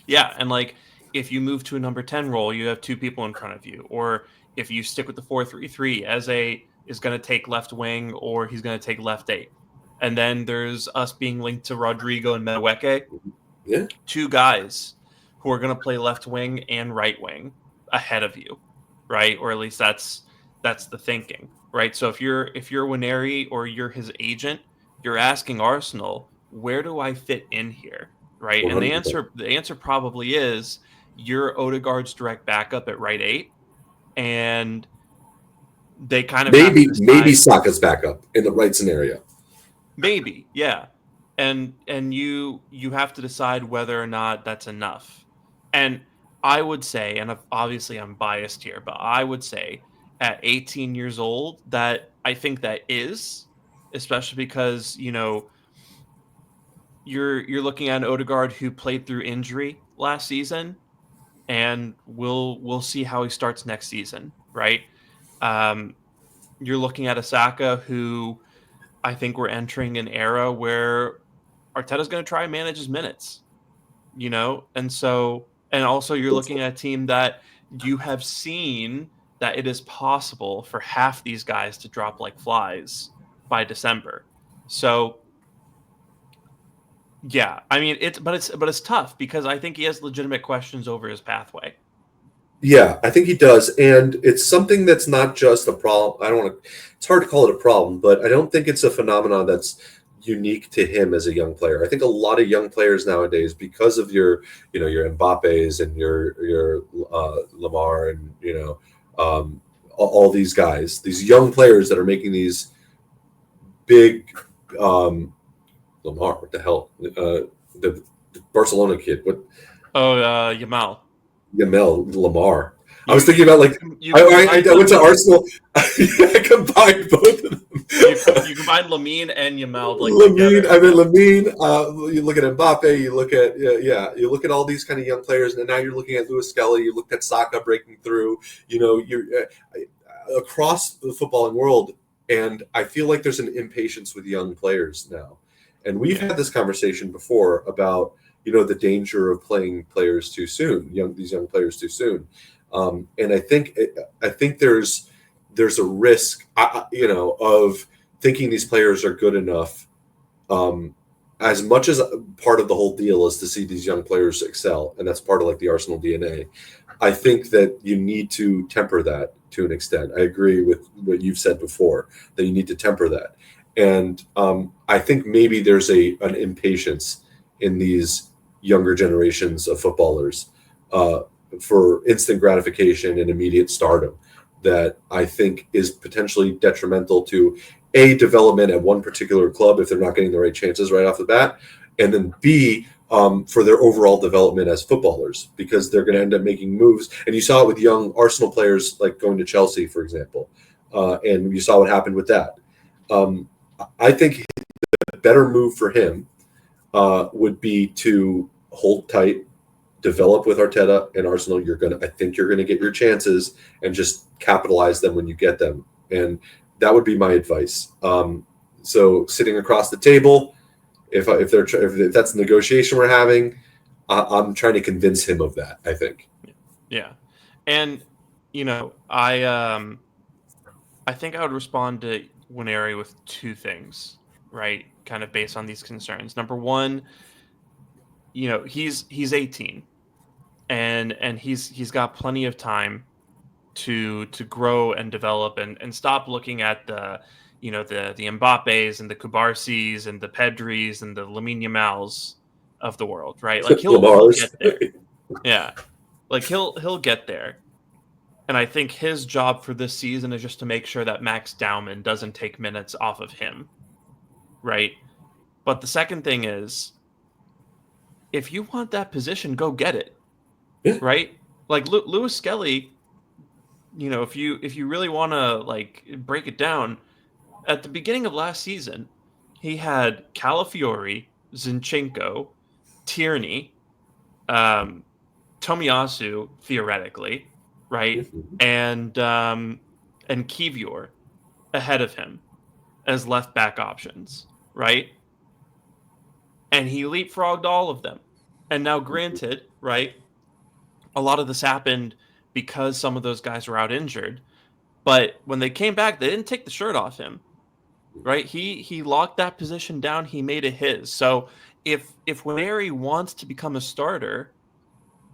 Yeah, and like if you move to a number 10 role, you have two people in front of you. Or if you stick with the 4-3-3, Eze is going to take left wing or he's going to take left 8. And then there's us being linked to Rodrigo and Madueke. Yeah. Two guys who are going to play left wing and right wing ahead of you, right? Or at least that's the thinking, right? So if you're Nwaneri or you're his agent, you're asking Arsenal, where do I fit in here? Right. 100%. And the answer probably is you're Odegaard's direct backup at right 8. And they kind of maybe Saka's backup in the right scenario. Maybe, yeah. And you have to decide whether or not that's enough. And I would say, and obviously I'm biased here, but I would say at 18 years old that I think that is, especially because, you're looking at an Odegaard who played through injury last season, and we'll see how he starts next season, right? You're looking at a Saka who I think we're entering an era where Arteta's going to try and manage his minutes, and also you're looking at a team that you have seen that it is possible for half these guys to drop like flies by December. So yeah, I mean it's tough because I think he has legitimate questions over his pathway. Yeah, I think he does, and it's something that's not just a problem. It's hard to call it a problem, but I don't think it's a phenomenon that's unique to him as a young player. I think a lot of young players nowadays, because of your Mbappes and your Lamar and all these guys, these young players that are making these big. Lamar, what the hell? The Barcelona kid. What? Oh, Yamal Lamar. I was thinking about I went to Arsenal. I combined both of them. You combined Lamine and Yamal. Lamine. You look at Mbappe. You look at You look at all these kind of young players, and now you're looking at Luis Skelly. You look at Saka breaking through. You're across the footballing world, and I feel like there's an impatience with young players now. And we've had this conversation before about, the danger of playing players too soon, these young players too soon. And I think there's a risk, of thinking these players are good enough. As much as part of the whole deal is to see these young players excel, and that's part of like the Arsenal DNA. I think that you need to temper that to an extent. I agree with what you've said before, that you need to temper that. And I think maybe there's an impatience in these younger generations of footballers for instant gratification and immediate stardom that I think is potentially detrimental to A, development at one particular club if they're not getting the right chances right off the bat, and then B, for their overall development as footballers, because they're going to end up making moves. And you saw it with young Arsenal players like going to Chelsea, for example, and you saw what happened with that. I think the better move for him would be to hold tight, develop with Arteta and Arsenal. I think you're gonna get your chances and just capitalize them when you get them. And that would be my advice. So sitting across the table, if that's the negotiation we're having, I'm trying to convince him of that, I think. Yeah. And I think I would respond to Nwaneri with two things, right? Kind of based on these concerns. Number one, he's 18, and he's got plenty of time to grow and develop and stop looking at the Mbappes and the Kubarsis and the Pedris and the Lamine Yamals of the world, right? Like he'll get there. Yeah, like he'll get there. And I think his job for this season is just to make sure that Max Dowman doesn't take minutes off of him, right? But the second thing is, if you want that position, go get it, Yeah. right? Like Lewis Skelly, if you really want to like break it down, at the beginning of last season, he had Calafiori, Zinchenko, Tierney, Tomiyasu theoretically, right, Mhm. and Kivior ahead of him as left back options, right? And he leapfrogged all of them. And now, granted, right, a lot of this happened because some of those guys were out injured. But when they came back, they didn't take the shirt off him, right? He locked that position down. He made it his. So if Nwaneri wants to become a starter,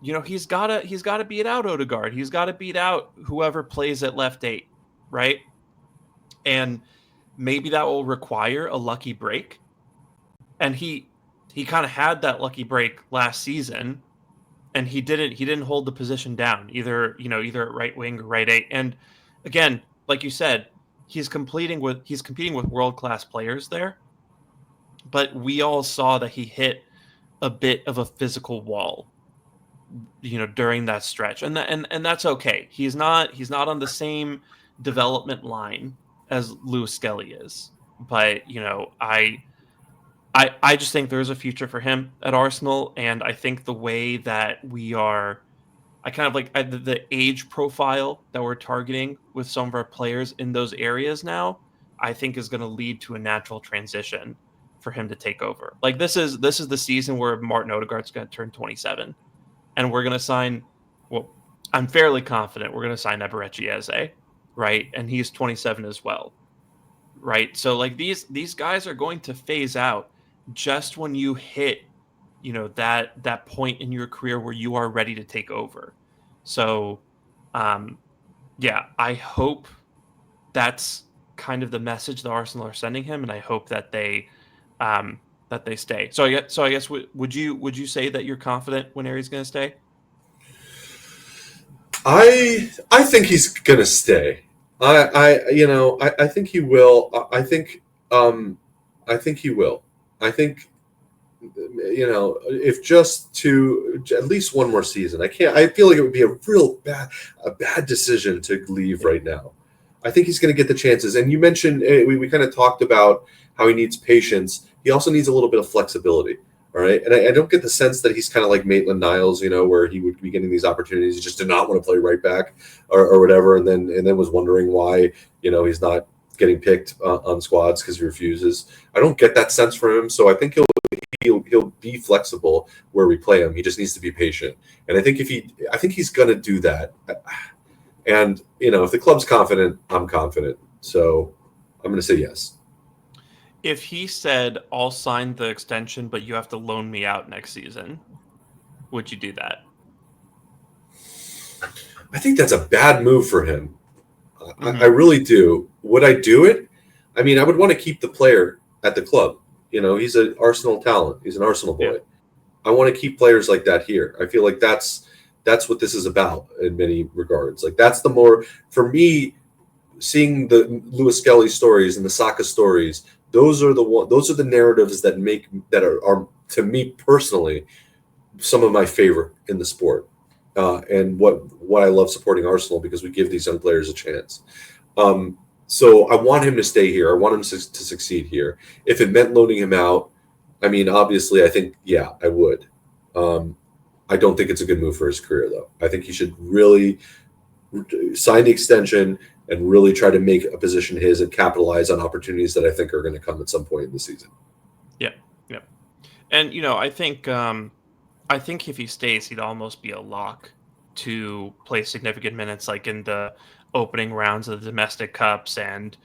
he's gotta beat out Odegaard. He's got to beat out whoever plays at left 8, right? And maybe that will require a lucky break. And he kind of had that lucky break last season, and he didn't hold the position down either at right wing or right 8. And again, like you said, he's competing with world class players there, but we all saw that he hit a bit of a physical wall during that stretch, and that's okay. He's not on the same development line as Lewis Skelly is, but I just think there is a future for him at Arsenal, and I think the way that I kind of like the age profile that we're targeting with some of our players in those areas now, I think is going to lead to a natural transition for him to take over. Like this is the season where Martin Odegaard's going to turn 27, and we're going to sign. Well, I'm fairly confident we're going to sign Eberechi Eze, right? And he's 27 as well, right? So like these guys are going to phase out just when you hit that point in your career where you are ready to take over. So yeah, I hope that's kind of the message the Arsenal are sending him, and I hope that they stay. So I guess would you say that you're confident Nwaneri's going to stay? I think he's gonna stay. I think he will. I think he will. I think if just to at least one more season. I can't. I feel like it would be a bad decision to leave right now. I think he's going to get the chances. And you mentioned we kind of talked about how he needs patience. He also needs a little bit of flexibility. All right, and I don't get the sense that he's kind of like Maitland-Niles, where he would be getting these opportunities. He just did not want to play right back or whatever, and then was wondering why he's not getting picked on squads because he refuses. I don't get that sense from him, so I think he'll be flexible where we play him. He just needs to be patient, and I think he's going to do that. And if the club's confident, I'm confident. So I'm going to say yes. If he said, "I'll sign the extension, but you have to loan me out next season," would you do that? I think that's a bad move for him. Mm-hmm. I really do. Would I do it? I mean, I would want to keep the player at the club. He's an Arsenal talent. He's an Arsenal boy. Yeah. I want to keep players like that here. I feel like that's what this is about in many regards. Like that's the more for me. Seeing the Lewis Skelly stories and the Saka stories, those are the narratives that are to me personally some of my favorite in the sport, and what I love supporting Arsenal because we give these young players a chance. So I want him to stay here. I want him to succeed here. If it meant loaning him out, I mean, obviously, I think I would. I don't think it's a good move for his career, though. I think he should really sign the extension and really try to make a position his and capitalize on opportunities that I think are going to come at some point in the season. Yeah. And I think if he stays, he'd almost be a lock to play significant minutes, like in the opening rounds of the domestic cups, and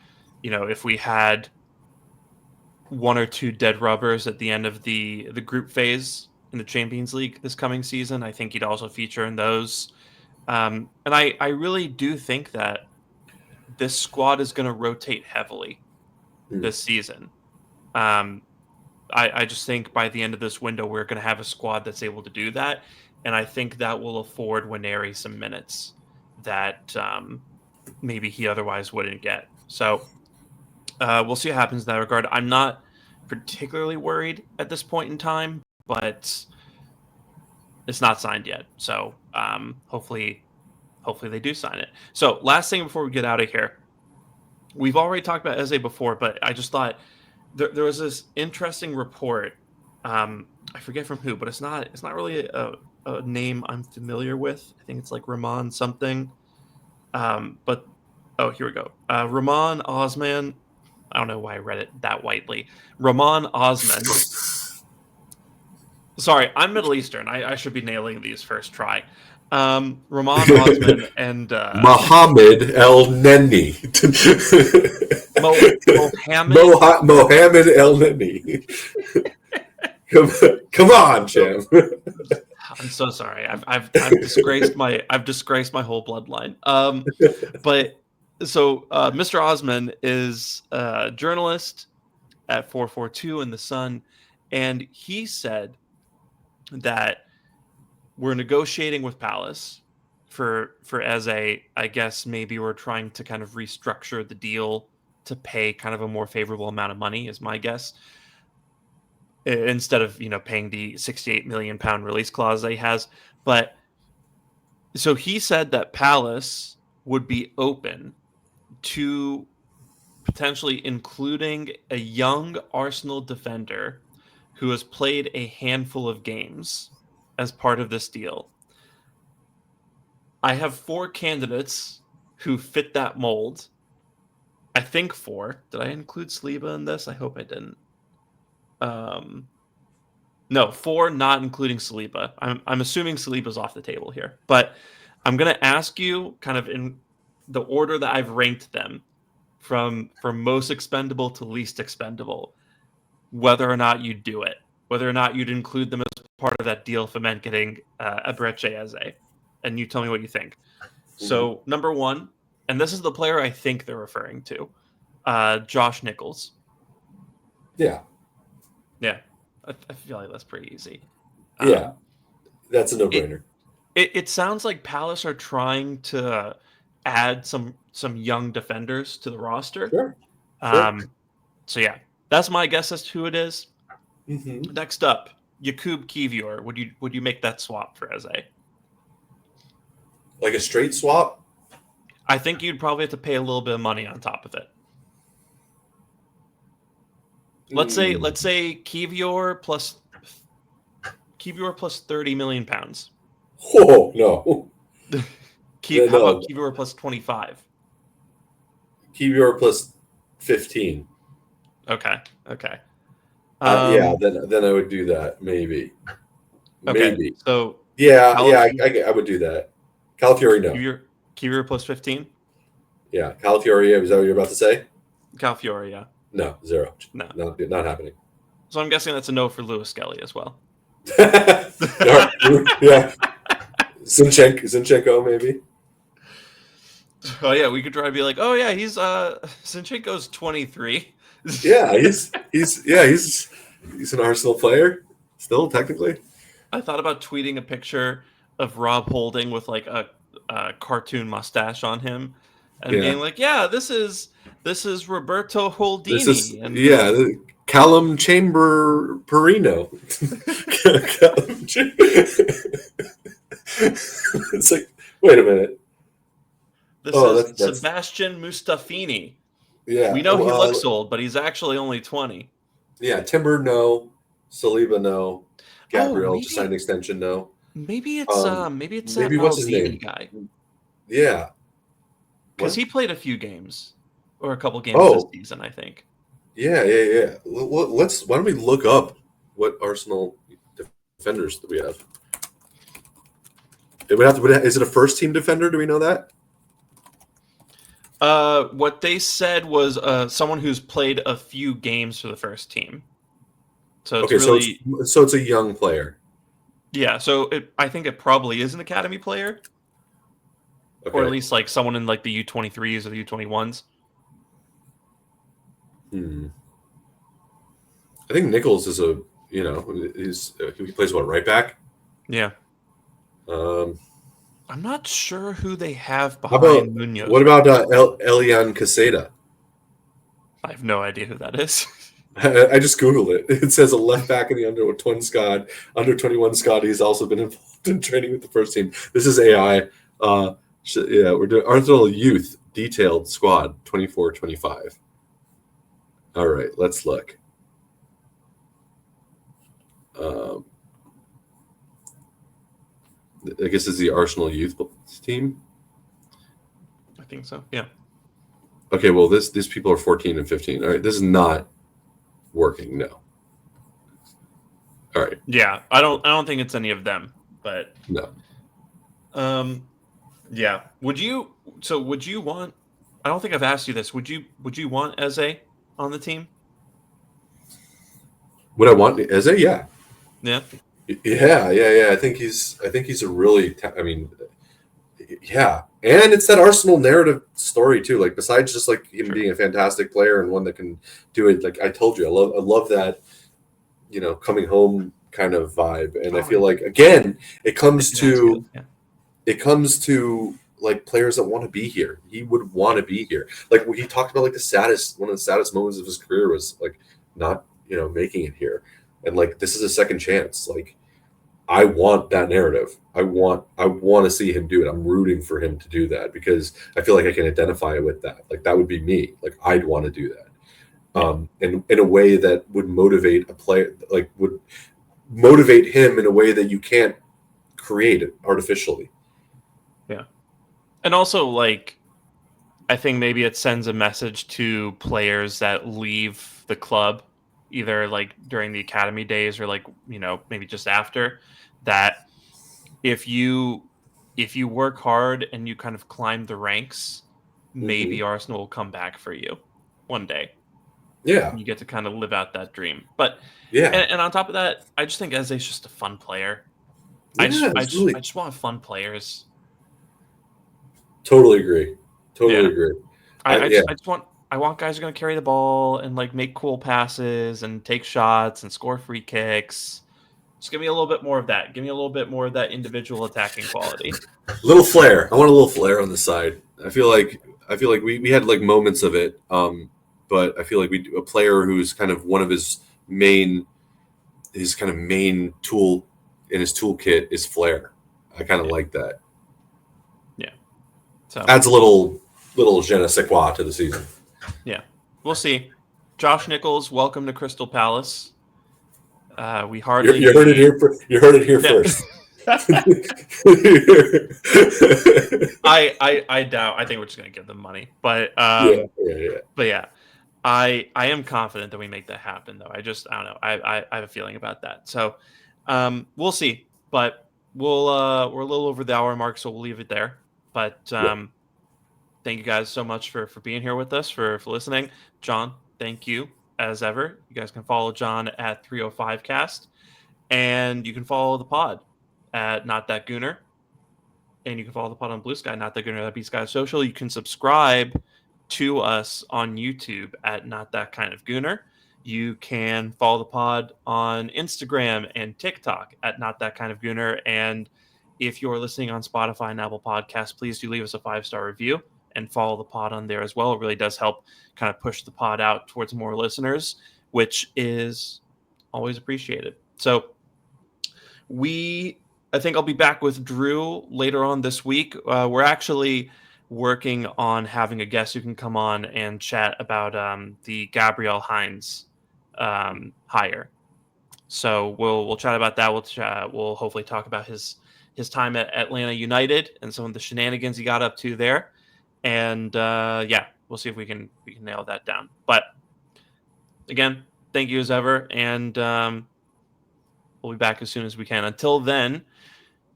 if we had one or two dead rubbers at the end of the group phase in the Champions League this coming season, I think he'd also feature in those. And I really do think that this squad is going to rotate heavily this season. I just think by the end of this window, we're going to have a squad that's able to do that. And I think that will afford Nwaneri some minutes. that maybe he otherwise wouldn't get. So we'll see what happens in that regard. I'm not particularly worried at this point in time, but it's not signed yet. So hopefully they do sign it. So last thing before we get out of here, we've already talked about Eze before, but I just thought there was this interesting report. I forget from who, but it's not really a name I'm familiar with. I think it's like Rahman something. But here we go. Rahman Osman. I don't know why I read it that widely. Rahman Osman. Sorry, I'm Middle Eastern. I should be nailing these first try. Rahman Osman and Mohammed El Neni. Mohammed El Neni. Come on, Sham. I'm so sorry. I've disgraced my whole bloodline. But so Mr. Osman is a journalist at 442 in the Sun, and he said that we're negotiating with Palace for Eze. I guess maybe we're trying to kind of restructure the deal to pay kind of a more favorable amount of money, is my guess. Instead of paying the £68 million release clause that he has. But so he said that Palace would be open to potentially including a young Arsenal defender who has played a handful of games as part of this deal. I have 4 candidates who fit that mold. I think 4. Did I include Saliba in this? I hope I didn't. No, 4, not including Saliba. I'm assuming Saliba's off the table here, but I'm going to ask you kind of in the order that I've ranked them from most expendable to least expendable, whether or not you'd do it, whether or not you'd include them as part of that deal for men getting Eberechi Eze, and you tell me what you think. So number 1, and this is the player I think they're referring to, Josh Nichols. Yeah. I feel like that's pretty easy. Yeah, that's a no-brainer. It sounds like Palace are trying to add some young defenders to the roster. Sure. So yeah, that's my guess as to who it is. Mm-hmm. Next up, Jakub Kivior. Would you make that swap for Eze? Like a straight swap? I think you'd probably have to pay a little bit of money on top of it. Let's say Kivior plus £30 million. Oh no! How about Kivior plus 25? Kivior plus 15. Okay. Yeah, then I would do that. Maybe. Okay. Maybe. So I would do that. Calafiori, no. Kivior plus 15. Yeah, Calafiori. Was that what you were about to say? Calafiori, yeah. No, 0. No, not happening. So I'm guessing that's a no for Lewis Skelly as well. Yeah. Zinchenko, maybe. Oh yeah, we could try to be like, oh yeah, he's Zinchenko's 23. Yeah, he's an Arsenal player still technically. I thought about tweeting a picture of Rob Holding with like a cartoon mustache on him, and being like, yeah, this is Roberto Holdini. Callum Chamber Perino. It's like, wait a minute. This is Sebastian Mustafini. Yeah, we know he looks old, but he's actually only 20. Yeah, Timber, no. Saliba, no. Gabriel just signed an extension, no. Maybe it's that what's his name? guy. Yeah, because he played a few games or a couple games this season, I think. Yeah. Why don't we look up what Arsenal defenders that we have? Is it a first team defender? Do we know that? What they said was someone who's played a few games for the first team. So it's so it's a young player. Yeah, so I think it probably is an academy player, or at least like someone in like the U23s or the U21s. I think Nichols is he plays what, right back? Yeah. I'm not sure who they have How behind about Munoz. what about Elian Caseta? I have no idea who that is. I just Googled it. It says a left back in the under 21 squad. He's also been involved in training with the first team. This is AI. We're doing Arsenal Youth Detailed Squad 24-25. All right, let's look. I guess it's the Arsenal Youth team. I think so. Yeah. Okay, well, these people are 14 and 15. All right, this is not working. No. All right. Yeah, I don't think it's any of them, but No. yeah. Would you want? I don't think I've asked you this. Would you want Eze on the team? Would I want Eze? Yeah. Yeah. Yeah. I think he's a really. Yeah, and it's that Arsenal narrative story too. Like besides just like him being a fantastic player and one that can do it. Like I told you, I love that. Coming home kind of vibe, and I feel like again, it comes to like players that want to be here. He would want to be here. Like he talked about, like one of the saddest moments of his career was like not making it here, and like this is a second chance. Like I want that narrative. I want to see him do it. I'm rooting for him to do that because I feel like I can identify with that. Like that would be me. Like I'd want to do that. In a way that would motivate a player, like would motivate him in a way that you can't create it artificially. Yeah. And also, like, I think maybe it sends a message to players that leave the club, either like during the academy days or like, maybe just after, that if you work hard and you kind of climb the ranks, maybe Arsenal will come back for you one day. Yeah. You get to kind of live out that dream. But yeah. And on top of that, I just think Eze's just a fun player. Yeah, I just want fun players. Totally agree. Agree. I want guys who are going to carry the ball and like make cool passes and take shots and score free kicks. Just give me a little bit more of that. Give me a little bit more of that individual attacking quality. Little flair. I want a little flair on the side. I feel like we had like moments of it. But I feel like a player who's kind of one of his main tool in his toolkit is flair. I kind of like that. Yeah. So adds a little je ne sais quoi to the season. Yeah. We'll see. Josh Nichols, welcome to Crystal Palace. We hardly you heard it here. You heard it here first. I doubt. I think we're just gonna give them money, but yeah. But yeah, I am confident that we make that happen. Though I don't know. I have a feeling about that. So we'll see. But we're a little over the hour mark, so we'll leave it there. But thank you guys so much for being here with us, for listening. John, thank you as ever. You guys can follow John at 305cast, and you can follow the pod at Not That Gooner, and you can follow the pod on Bluesky, Not That Gooner, that Beats Guy Social. You can subscribe to us on YouTube at Not That Kind of Gooner. You can follow the pod on Instagram and TikTok at Not That Kind of Gooner. And if you're listening on Spotify and Apple Podcasts, please do leave us a 5-star review and follow the pod on there as well. It really does help kind of push the pod out towards more listeners, which is always appreciated. So I think I'll be back with Drew later on this week. We're actually working on having a guest who can come on and chat about the Gabriel Hines hire. So we'll chat about that. We'll hopefully talk about his time at Atlanta United and some of the shenanigans he got up to there. And we'll see if we can nail that down. But again, thank you as ever, and we'll be back as soon as we can. Until then,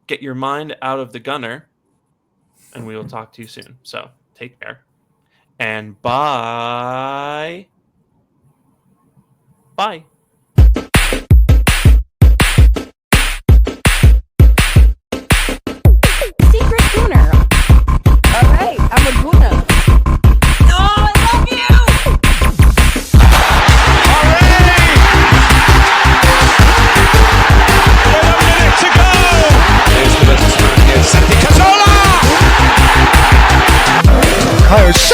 get your mind out of the gunner, and we will talk to you soon. So take care, and bye. Bye. Secret Gooner. All right, I'm a Gooner. Oh, I love you! With a minute to go. Here's the businessman. Here's Santi Cazorla. Takehiro